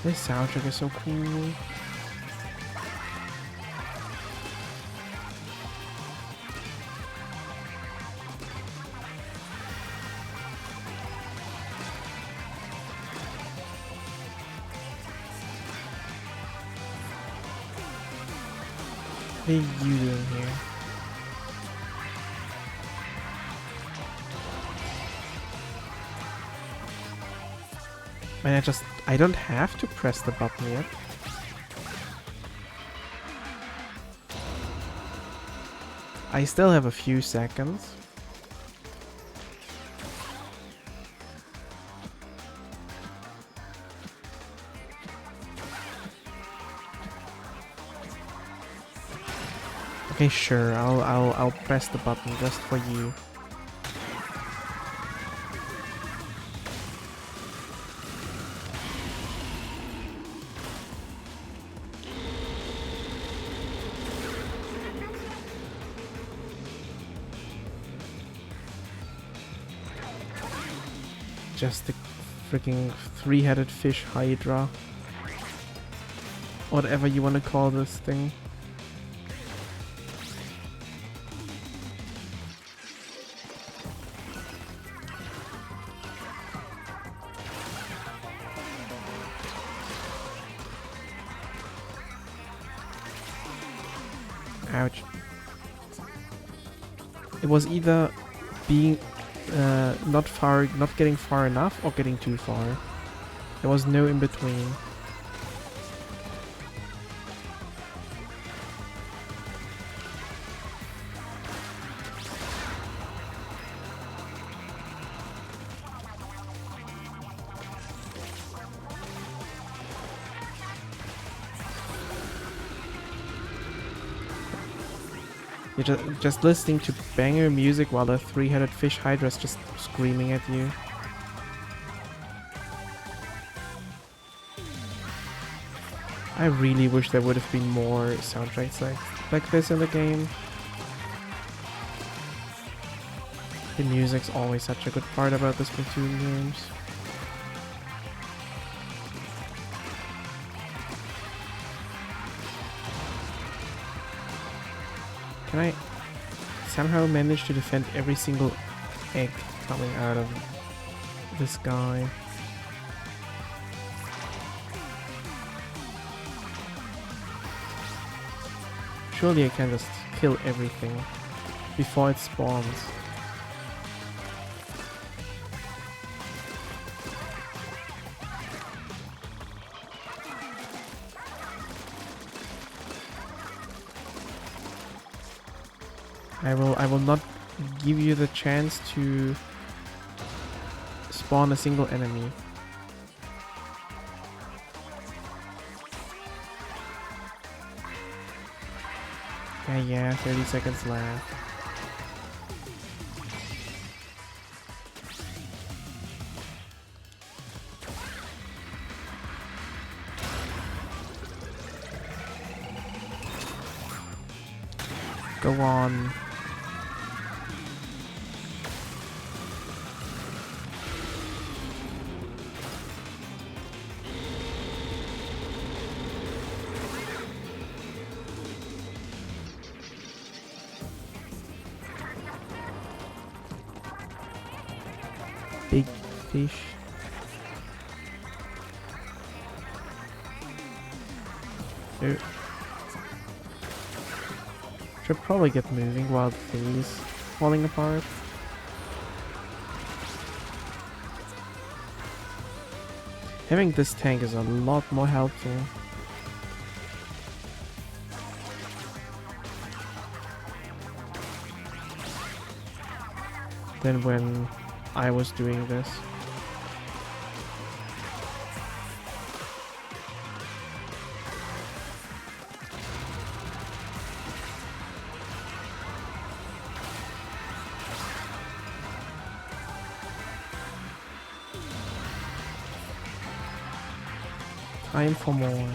This soundtrack is so cool. What are you doing here? Man, I don't have to press the button yet. I still have a few seconds. Okay, sure. I'll press the button just for you. Just the freaking three-headed fish hydra. Whatever you want to call this thing. Ouch. It was either being not getting far enough or getting too far. There was no in between. You're just listening to banger music while the three-headed fish hydra is just screaming at you. I really wish there would have been more soundtracks like this in the game. The music's always such a good part about the Splatoon games. Can I somehow manage to defend every single egg coming out of this guy? Surely I can just kill everything before it spawns. I will not give you the chance to spawn a single enemy. Yeah, 30 seconds left. Go on. Big fish. So, should probably get moving while the thing is falling apart. Having this tank is a lot more helpful. Than when I was doing this. Time for more.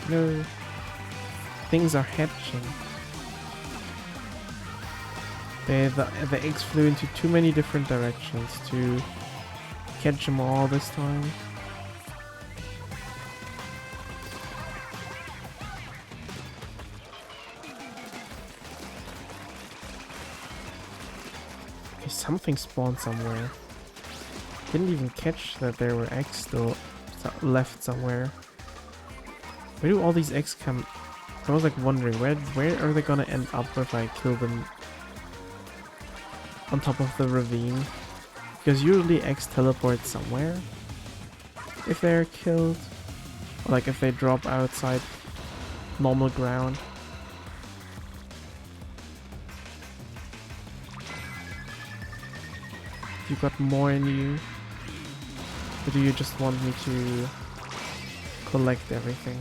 No. Things are hatching. The eggs flew into too many different directions to catch them all this time. Okay, something spawned somewhere. Didn't even catch that there were eggs still left somewhere. Where do all these eggs come? I was like wondering, where are they gonna end up if I kill them on top of the ravine? Because usually eggs teleport somewhere if they're killed. Or like if they drop outside normal ground. You got more in you? Or do you just want me to collect everything?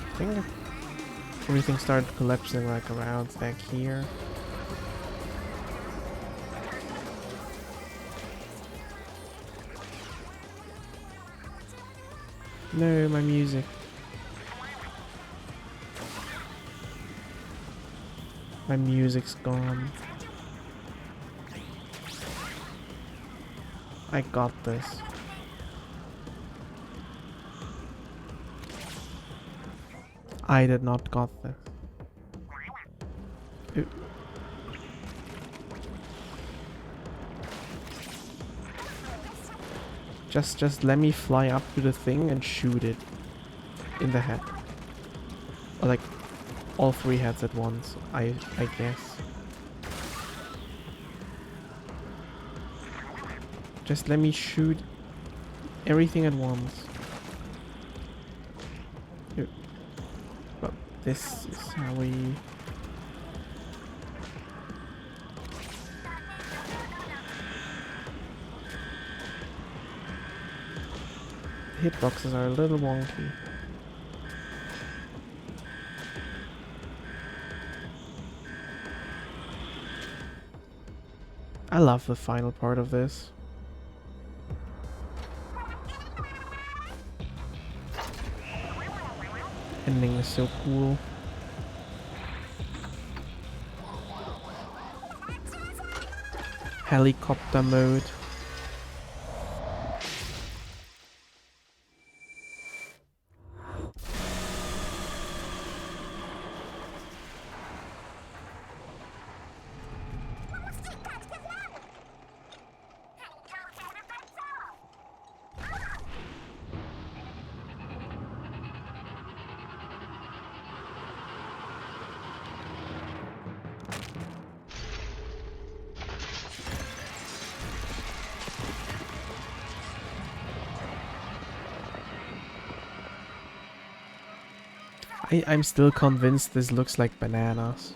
I think everything started collapsing like around back here. No, my music. My music's gone. I got this. I did not got this. Ooh. Just let me fly up to the thing and shoot it in the head. Or like all three heads at once, I guess. Just let me shoot everything at once. Ooh. But this is how we... Hitboxes are a little wonky. I love the final part of this. Ending is so cool. Helicopter mode. I'm still convinced this looks like bananas.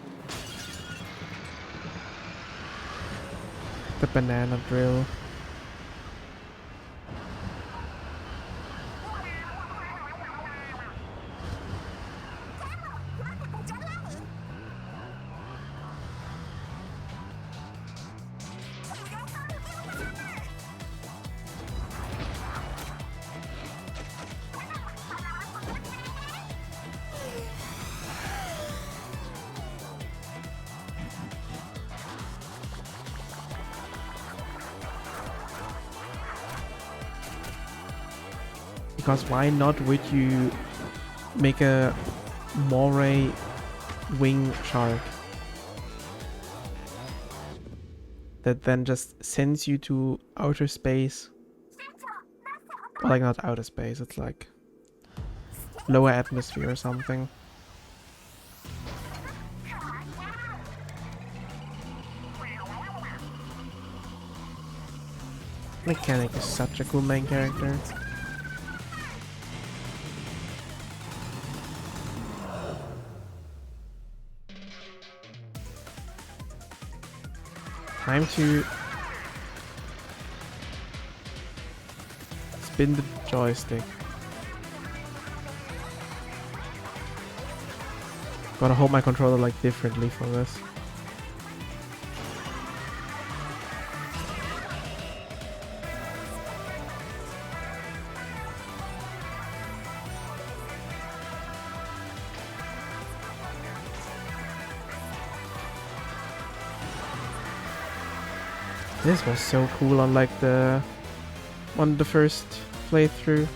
The banana drill. Because why not would you make a moray wing shark that then just sends you to outer space? Or like not outer space, it's like lower atmosphere or something. Mechanic is such a cool main character. Time to spin the joystick. Gotta hold my controller like differently for this. This was so cool on like on the first playthrough.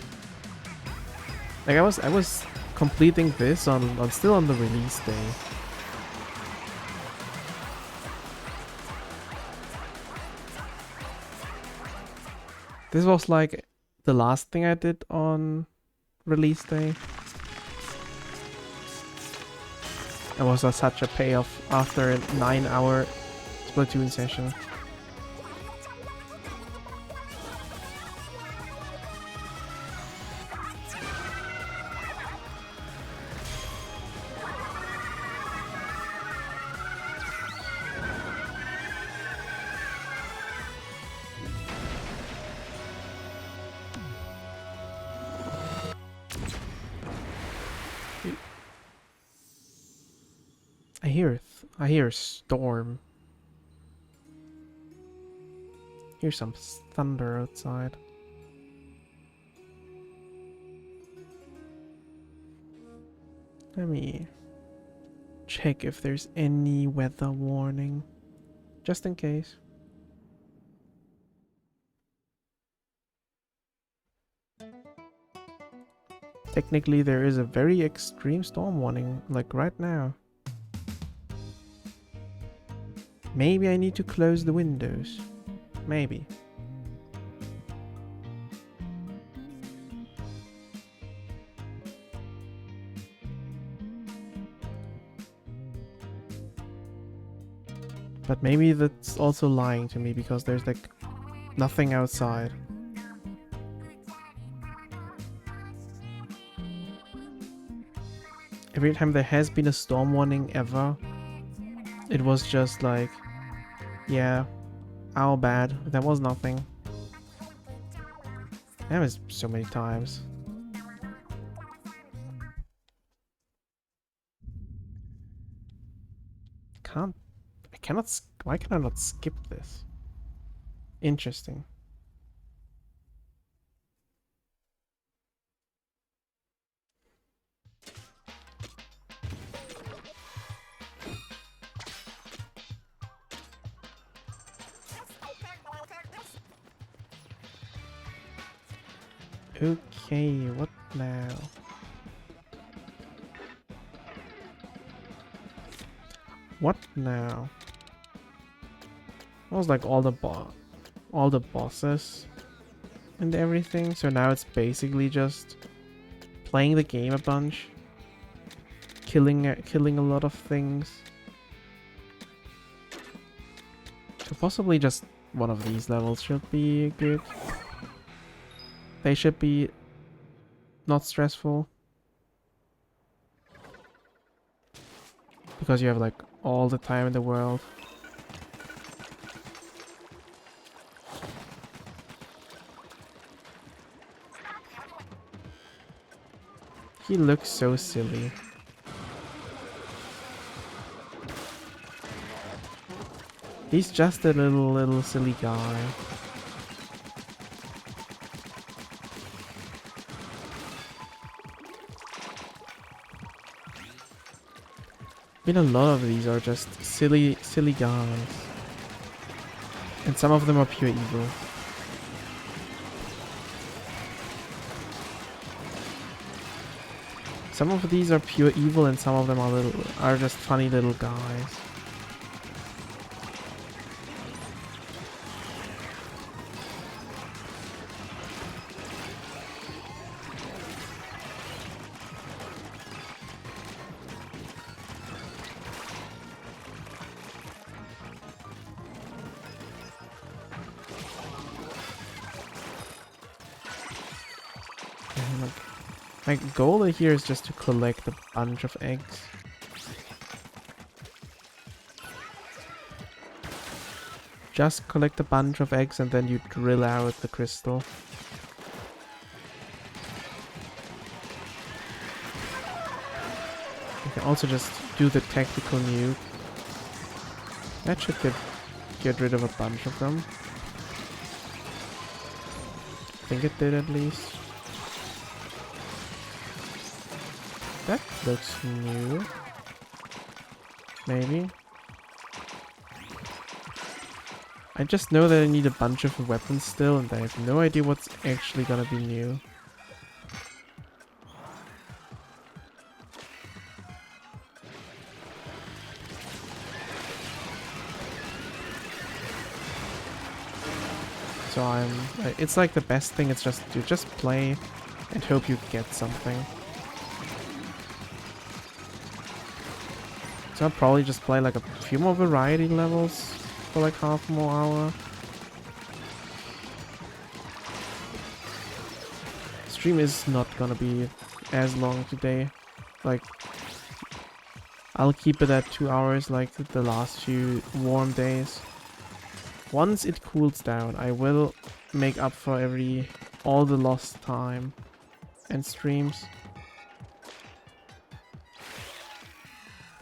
Like I was completing this on still on the release day. This was like the last thing I did on release day. It was such a payoff after a 9-hour Splatoon session. I hear storm. Hear some thunder outside. Let me check if there's any weather warning, just in case. Technically, there is a very extreme storm warning, like right now. Maybe I need to close the windows. Maybe. But maybe that's also lying to me because there's like nothing outside. Every time there has been a storm warning ever, it was just like, yeah, how bad, there was nothing. That was so many times. Why can I not skip this? Interesting. Okay, what now? What now? That was like all the bosses and everything. So now it's basically just playing the game a bunch, killing a lot of things. So possibly just one of these levels should be good. They should be not stressful. Because you have like all the time in the world. He looks so silly. He's just a little silly guy. I mean, a lot of these are just silly guys. And some of them are pure evil. Some of these are pure evil and some of them are just funny little guys. My goal here is just to collect a bunch of eggs. Just collect a bunch of eggs and then you drill out the crystal. You can also just do the tactical nuke. That should get rid of a bunch of them. I think it did at least. That looks new. Maybe. I just know that I need a bunch of weapons still, and I have no idea what's actually gonna be new. So it's like the best thing is just to just play and hope you get something. So I'll probably just play like a few more variety levels for like half more hour. Stream is not gonna be as long today. Like, I'll keep it at 2 hours like the last few warm days. Once it cools down, I will make up for all the lost time and streams.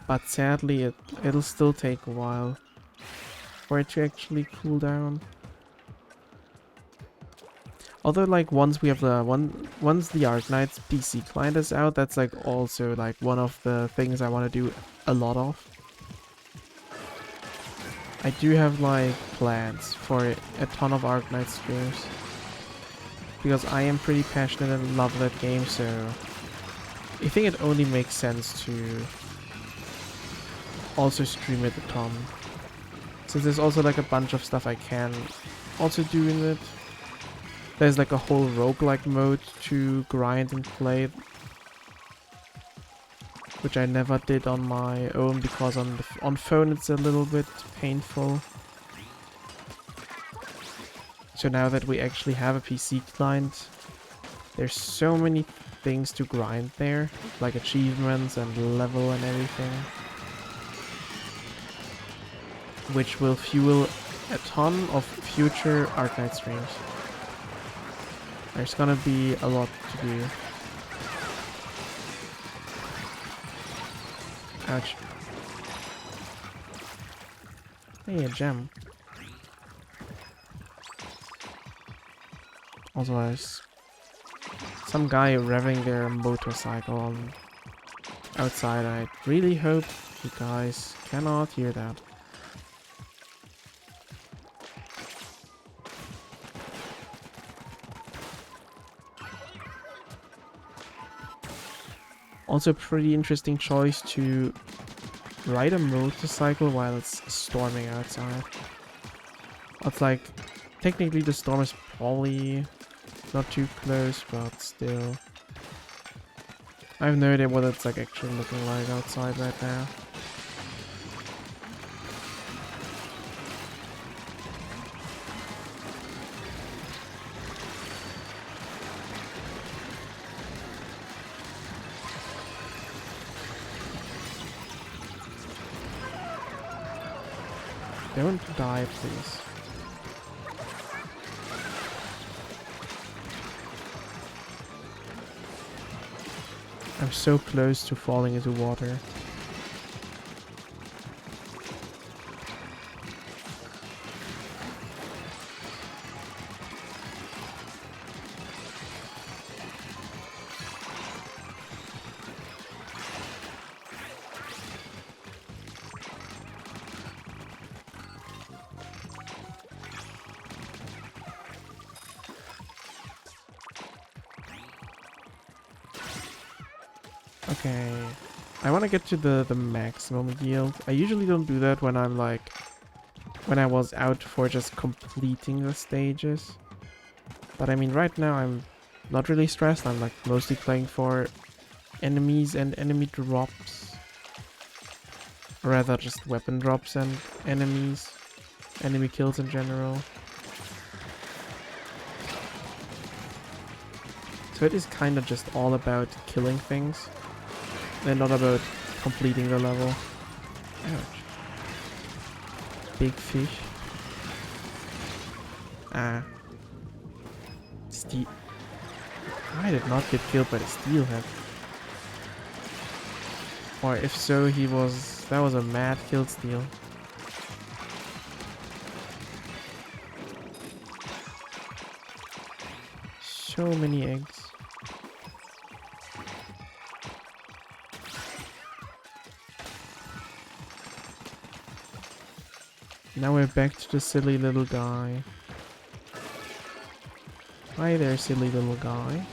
But sadly, it'll still take a while for it to actually cool down. Although, like, once we have once the Arknight's PC client is out, that's like also like one of the things I want to do a lot of. I do have like plans for a ton of Arknight streams because I am pretty passionate and love that game, so I think it only makes sense to also stream it a ton. Since there's also like a bunch of stuff I can also do in it. There's like a whole roguelike mode to grind and play, which I never did on my own because on phone it's a little bit painful. So now that we actually have a PC client, there's so many things to grind there, like achievements and level and everything, which will fuel a ton of future Arknight streams. There's gonna be a lot to do. Ouch. Hey, a gem. Also, there's some guy revving their motorcycle outside. I really hope you guys cannot hear that. Also, pretty interesting choice to ride a motorcycle while it's storming outside. It's like, technically the storm is probably not too close, but still. I have no idea what it's like actually looking like outside right now. Don't die, please. I'm so close to falling into water. Okay, I want to get to the maximum yield. I usually don't do that when I'm like, when I was out for just completing the stages. But I mean, right now I'm not really stressed. I'm like mostly playing for enemies and enemy drops. Or rather just weapon drops and enemies. Enemy kills in general. So it is kind of just all about killing things. And not about completing the level. Ouch. Big fish. Ah. Steel. I did not get killed by the steelhead. Or if so, that was a mad kill steal. So many eggs. Now we're back to the silly little guy. Hi there, silly little guy.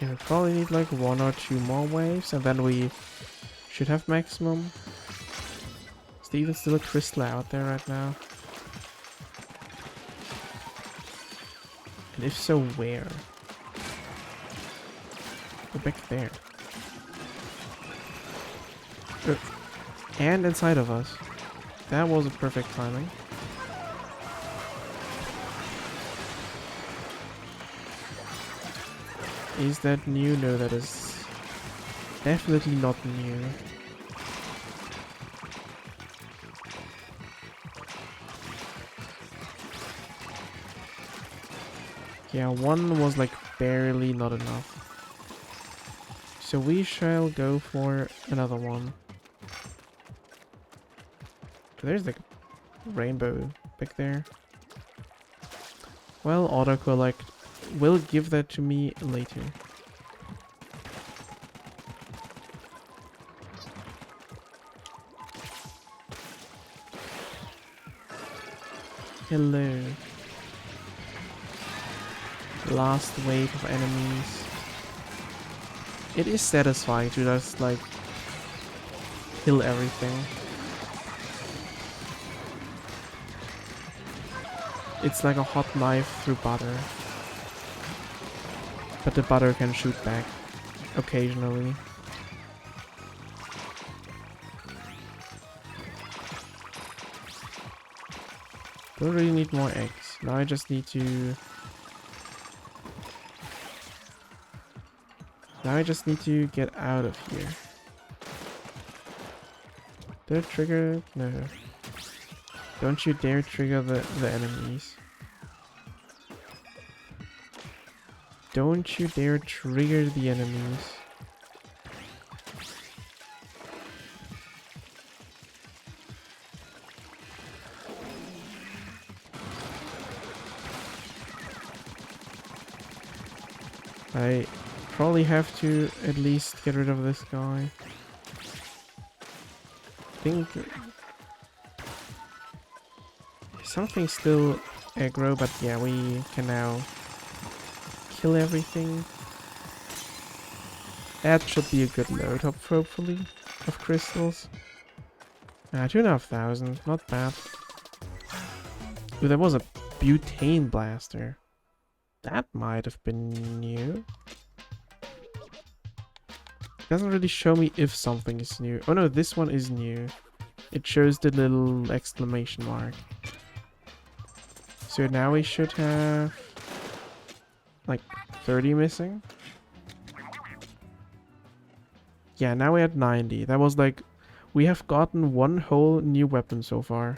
Yeah, we probably need like 1 or 2 more waves, and then we should have maximum. Is there even still a crystal out there right now? And if so, where? Go back there. And inside of us. That was a perfect timing. Is that new? No, that is definitely not new. Yeah, 1 was like barely not enough. So we shall go for another one. There's like a rainbow back there. Well, auto-collect will give that to me later. Hello. Last wave of enemies. It is satisfying to just like kill everything. It's like a hot knife through butter. But the butter can shoot back occasionally. Don't really need more eggs. Now I just need to... Now I just need to get out of here. Did it trigger? No. Don't you dare trigger the enemies. Don't you dare trigger the enemies. I probably have to at least get rid of this guy. I think something's still aggro, but yeah, we can now kill everything. That should be a good load, hopefully, of crystals. 2,500, not bad. Ooh, there was a butane blaster. That might have been new. Doesn't really show me if something is new. Oh no, this one is new. It shows the little exclamation mark. So now we should have like 30 missing. Yeah, now we had 90. That was like, we have gotten 1 whole new weapon so far.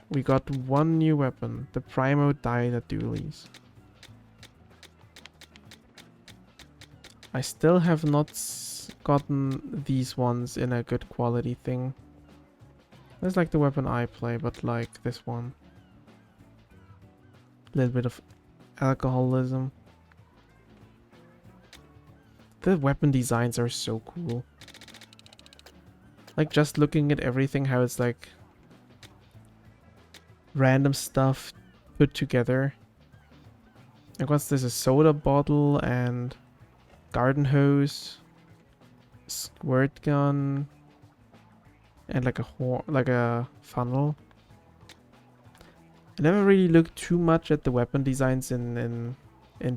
We got 1 new weapon, the Primo Died at Dualies. I still have not gotten these ones in a good quality thing. That's like the weapon I play, but like this one. A little bit of alcoholism. The weapon designs are so cool. Like just looking at everything, how it's like random stuff put together. Like what's this? A soda bottle and garden hose, squirt gun, and like a funnel. I never really looked too much at the weapon designs in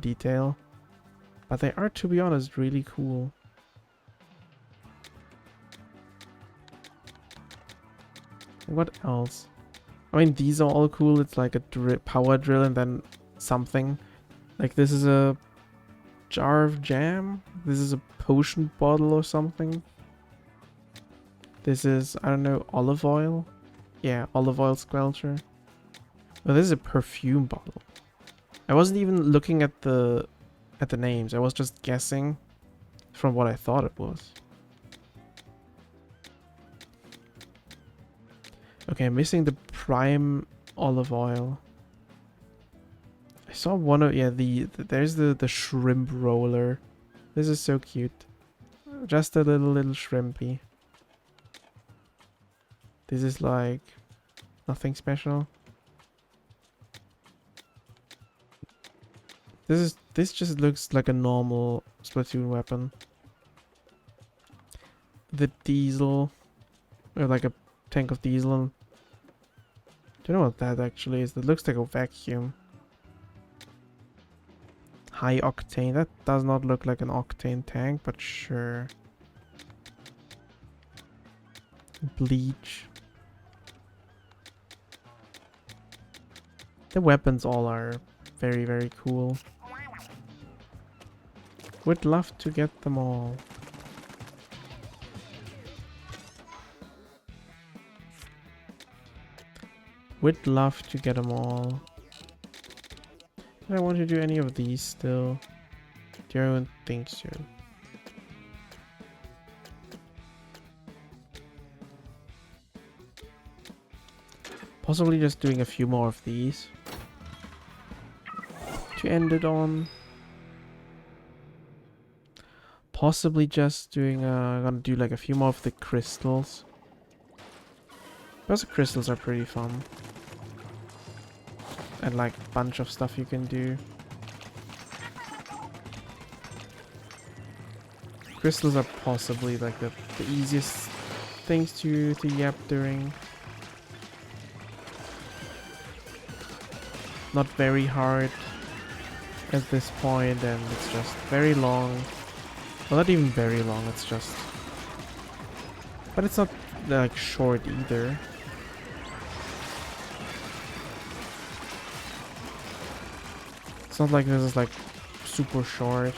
detail, but they are, to be honest, really cool. What else? I mean, these are all cool. It's like a power drill and then something. Like this is a jar of jam. This is a potion bottle or something. This is, I don't know, olive oil. Yeah, olive oil squelcher. Oh, this is a perfume bottle. I wasn't even looking at the names. I was just guessing from what I thought it was. Okay, I'm missing the prime olive oil. I saw one of there's the shrimp roller. This is so cute. Just a little shrimpy. This is like nothing special. This just looks like a normal Splatoon weapon. The diesel, or like a tank of diesel. Don't know what that actually is. It looks like a vacuum. High octane. That does not look like an octane tank, but sure. Bleach. The weapons all are very, very cool. Would love to get them all. Would love to get them all. Do I want to do any of these still? Don't think so. Possibly just doing a few more of these to end it on. Possibly just doing gonna do like a few more of the crystals. Those crystals are pretty fun. And like a bunch of stuff you can do. Crystals are possibly like the easiest things to yap during. Not very hard at this point, and it's just very long. Well, not even very long, it's just... But it's not like short either. It's not like this is like super short.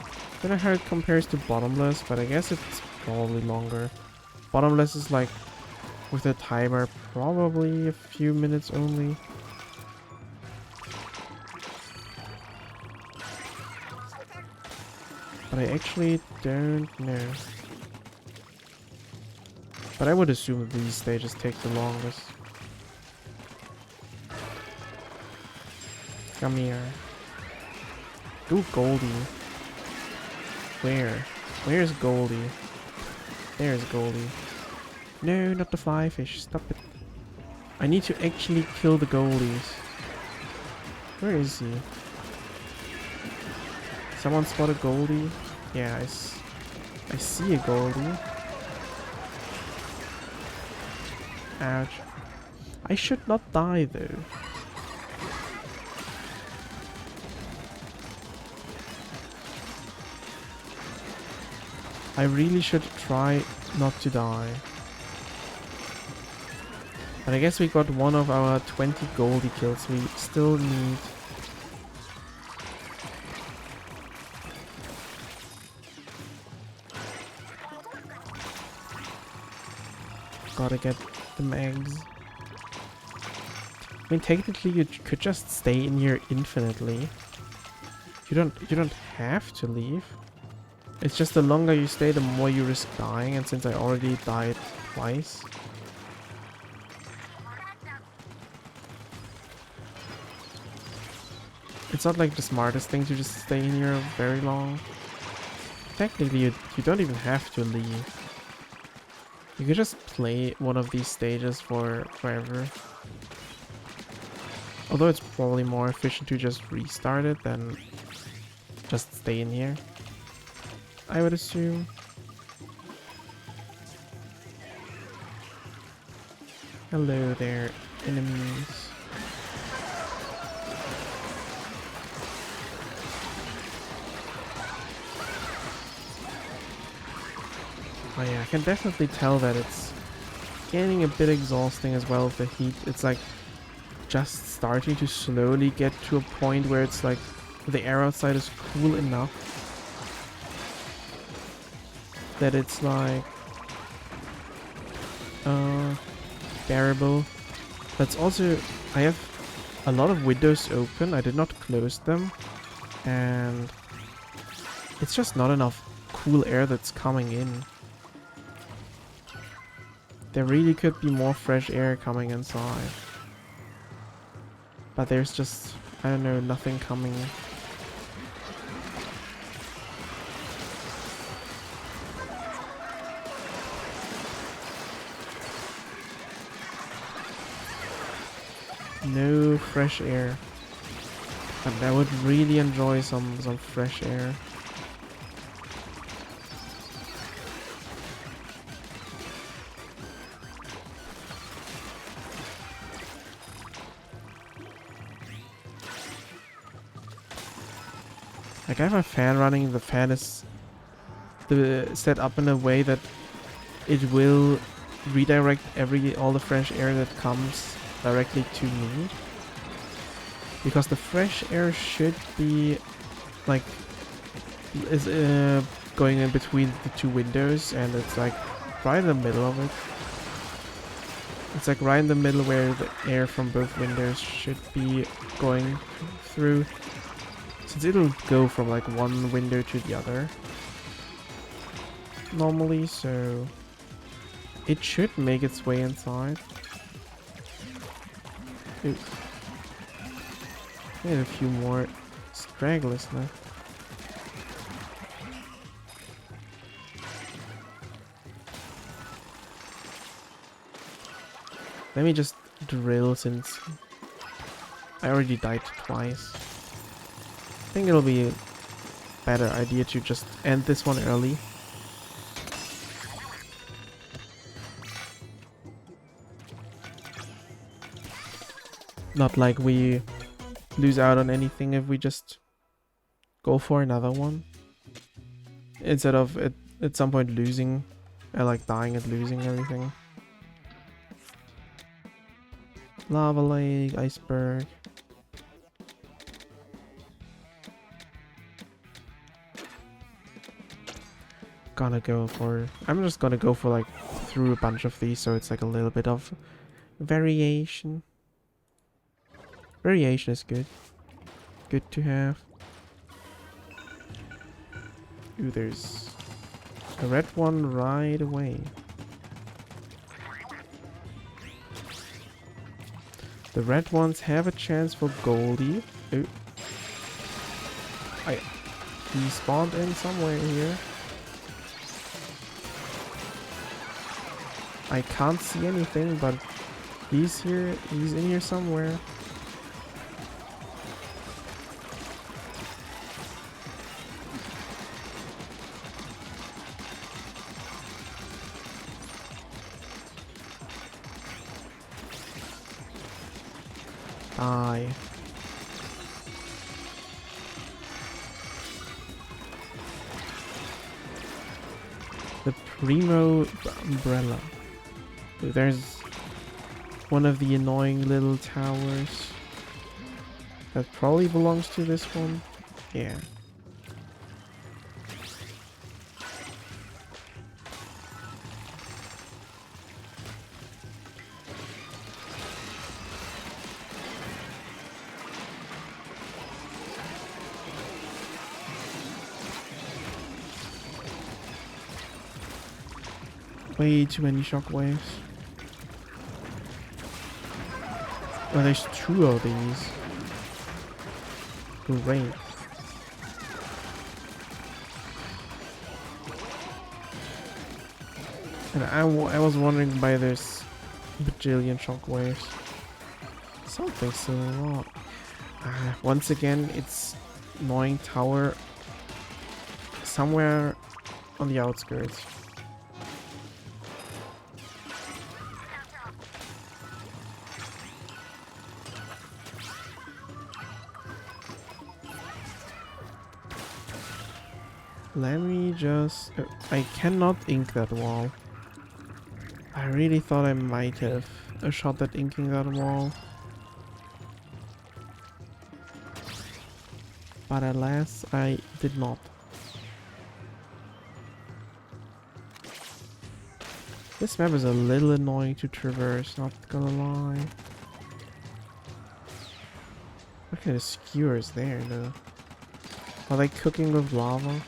I don't know how it compares to Bottomless, but I guess it's probably longer. Bottomless is like, with the timer, probably a few minutes only. But I actually don't know. But I would assume these stages take the longest. Come here. Do Goldie. Where? Where's Goldie? There's Goldie. No, not the fly fish. Stop it. I need to actually kill the goldies. Where is he? Someone spot a goldie? Yeah, I see a goldie. Ouch. I should not die though. I really should try not to die. But I guess we got one of our 20 goldie kills. We still need... Gotta get them eggs. I mean, technically you could just stay in here infinitely. You don't have to leave. It's just the longer you stay, the more you risk dying, and since I already died twice... It's not like the smartest thing to just stay in here very long. Technically, you don't even have to leave. You could just play one of these stages for forever. Although it's probably more efficient to just restart it than just stay in here, I would assume. Hello there, enemies. Oh yeah, I can definitely tell that it's getting a bit exhausting as well with the heat. It's like just starting to slowly get to a point where it's like the air outside is cool enough that it's like bearable. But it's also, I have a lot of windows open. I did not close them. And it's just not enough cool air that's coming in. There really could be more fresh air coming inside. But there's just, I don't know, nothing coming. No fresh air. And I would really enjoy some fresh air. Like I have a fan running, the fan is set up in a way that it will redirect all the fresh air that comes directly to me. Because the fresh air should be like going in between the two windows, and it's like right in the middle of it. It's like right in the middle where the air from both windows should be going through. Since it'll go from like one window to the other normally, so it should make its way inside. Ooh. We have a few more stragglers left. Let me just drill since I already died twice. I think it'll be a better idea to just end this one early. Not like we lose out on anything if we just go for another one. Instead of at some point losing, like dying and losing everything. Lava lake, iceberg. I'm just gonna go for like through a bunch of these, so it's like a little bit of variation. Variation is good. Good to have. Ooh, there's a red one right away. The red ones have a chance for Goldie. Ooh. He spawned in somewhere here. I can't see anything, but he's here. He's in here somewhere. Die. The Primo umbrella. There's one of the annoying little towers that probably belongs to this one. Yeah. Way too many shockwaves. Oh, there's two of these. Great. And I was wondering why there's bajillion shockwaves. Something's still wrong. Once again, it's annoying tower somewhere on the outskirts. Let me just... I cannot ink that wall. I really thought I might have a shot at inking that wall. But alas, I did not. This map is a little annoying to traverse, not gonna lie. Okay, the skewers there though. Are they cooking with lava?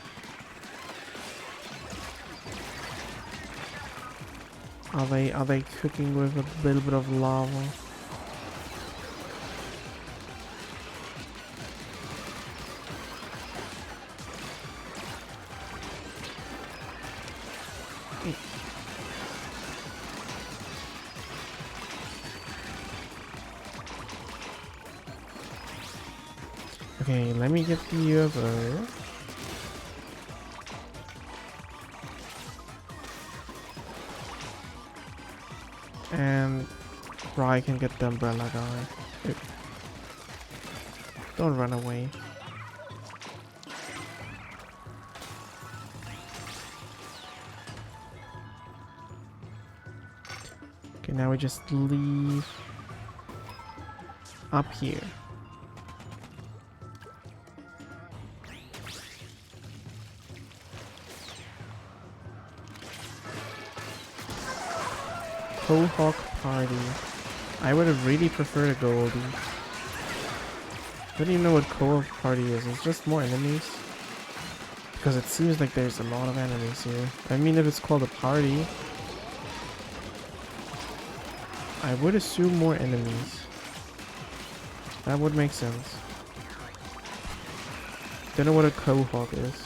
Are they cooking with a little bit of lava? Okay, let me get the UFO. And Rye can get the umbrella guy. Don't run away. Okay, now we just leave up here. Cohawk Party. I would have really preferred a Goldie. I don't even know what Cohawk Party is. It's just more enemies. Because it seems like there's a lot of enemies here. I mean, if it's called a party, I would assume more enemies. That would make sense. Don't know what a Cohawk is.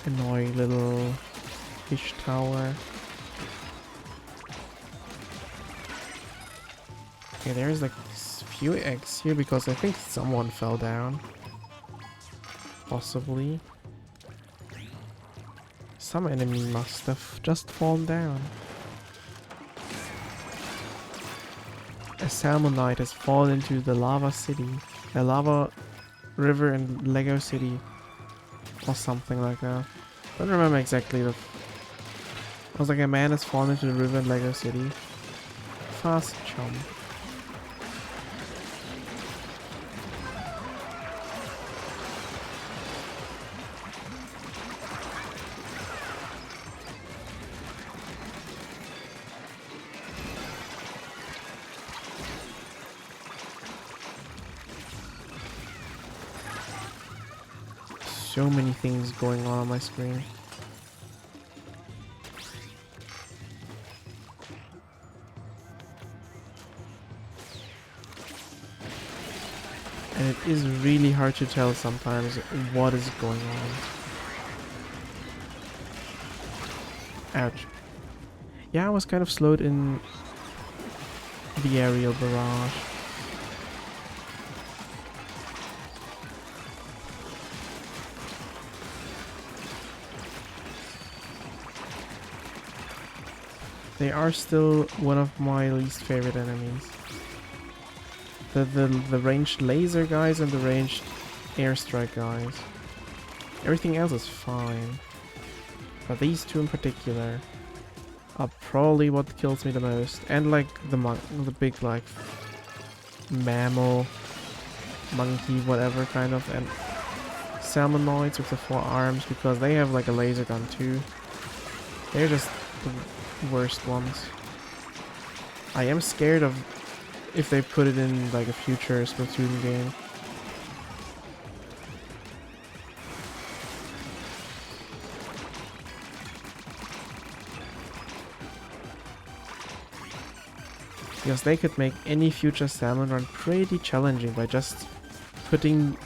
Annoying little fish tower. Okay, there's like few eggs here because I think someone fell down. Possibly. Some enemy must have just fallen down. A salmonite has fallen into the lava city. A lava river in Lego City. Or something like that. Don't remember exactly the... I was like, a man has fallen into the river in Lego City. Fast jump. So many things going on my screen. And it is really hard to tell sometimes what is going on. Ouch. Yeah, I was kind of slowed in the aerial barrage. They are still one of my least favorite enemies. The ranged laser guys and the ranged airstrike guys. Everything else is fine. But these two in particular are probably what kills me the most. And like the big like mammal, monkey, whatever kind of, and salmonoids with the 4 arms because they have like a laser gun too. They're just the worst ones. I am scared of if they put it in like a future Splatoon game. Because they could make any future salmon run pretty challenging by just putting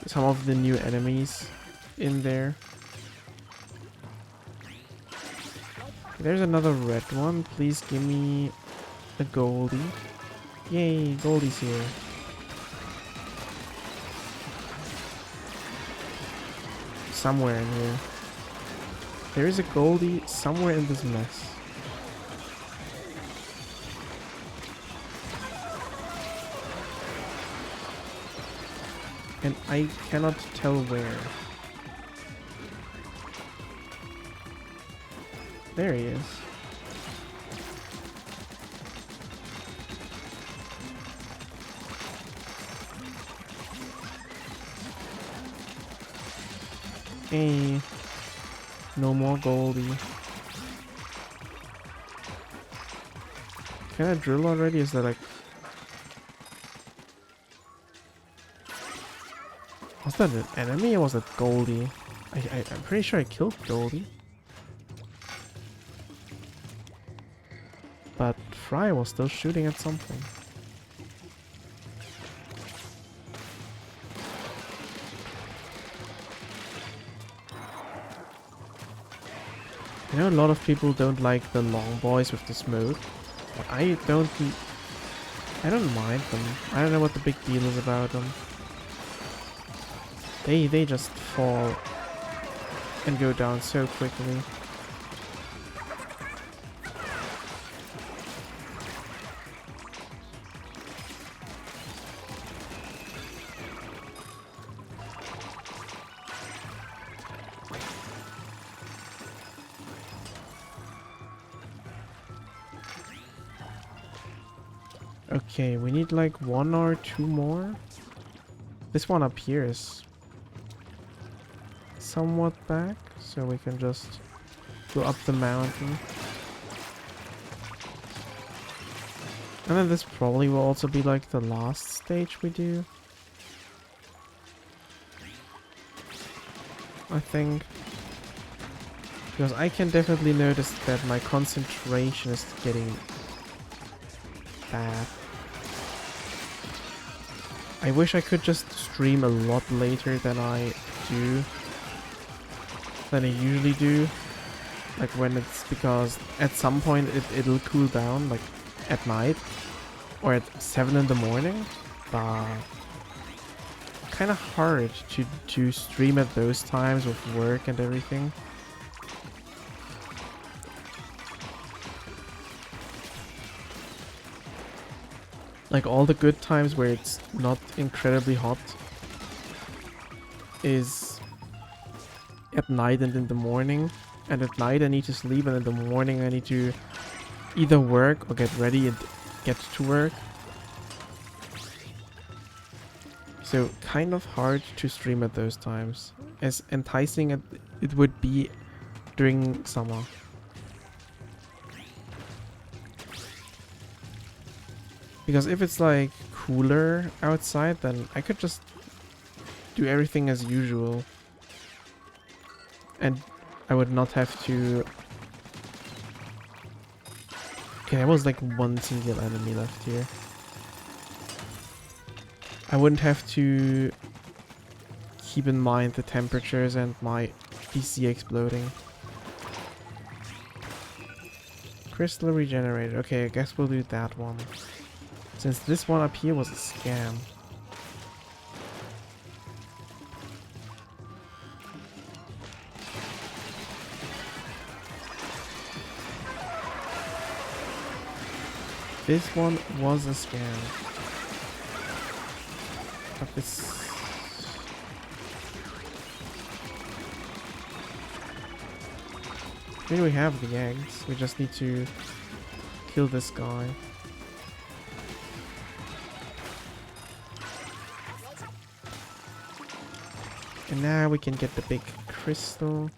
some of the new enemies in there. There's another red one. Please give me a Goldie. Yay, Goldie's here. Somewhere in here. There is a Goldie somewhere in this mess. And I cannot tell where. There he is. Hey. No more Goldie. Can I drill already? Is that like... Was that an enemy or was it Goldie? I'm pretty sure I killed Goldie. But Fry was still shooting at something. I know a lot of people don't like the long boys with the smoke. But I don't mind them. I don't know what the big deal is about them. They just fall and go down so quickly. Okay, we need like 1 or 2 more. This one up here is somewhat back, so we can just go up the mountain. And then this probably will also be like the last stage we do, I think. Because I can definitely notice that my concentration is getting bad. I wish I could just stream a lot later than I usually do. Like when it's, because at some point it'll cool down, like at night or at 7 in the morning, but kind of hard to stream at those times with work and everything. Like all the good times where it's not incredibly hot is at night and in the morning. And at night I need to sleep, and in the morning I need to either work or get ready and get to work. So kind of hard to stream at those times. As enticing as it would be during summer. Because if it's like cooler outside, then I could just do everything as usual. And I would not have to... Okay, there was like 1 single enemy left here. I wouldn't have to keep in mind the temperatures and my PC exploding. Crystal regenerator. Okay, I guess we'll do that one. Since this one up here was a scam. This one was a scam. But this... I mean, we have the eggs. We just need to kill this guy. And now we can get the big crystal.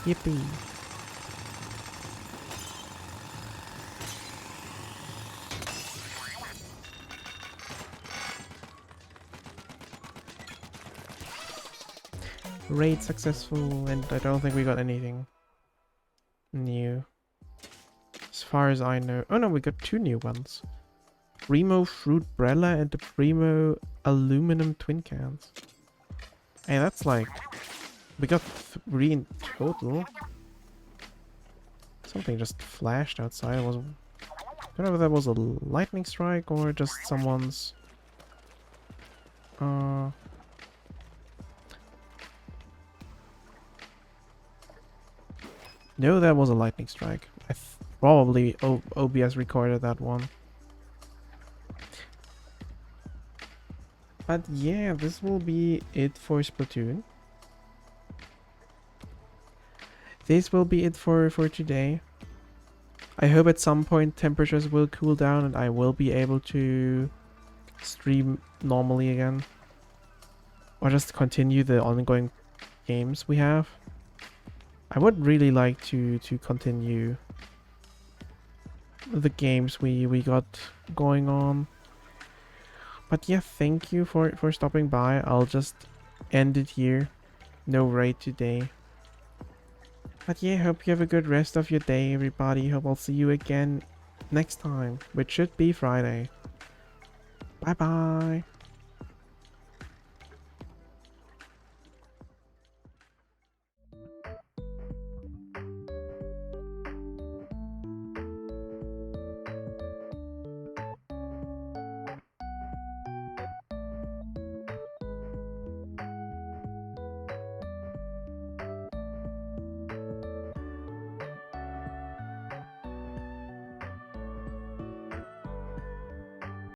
Yippee. Raid successful, and I don't think we got anything new. As far as I know. Oh no, we got 2 new ones. Primo Fruit Brella and the Primo Aluminum Twin Cans. Hey, that's like... We got 3 in total. Something just flashed outside. I don't know if that was a lightning strike or just someone's... No, that was a lightning strike. Probably OBS recorded that one. But yeah, this will be it for Splatoon. This will be it for today. I hope at some point temperatures will cool down and I will be able to stream normally again. or just continue the ongoing games we have. I would really like to continue the games we got going on. But yeah, thank you for stopping by. I'll just end it here. No raid today. But yeah, hope you have a good rest of your day, everybody. Hope I'll see you again next time, which should be Friday. Bye bye.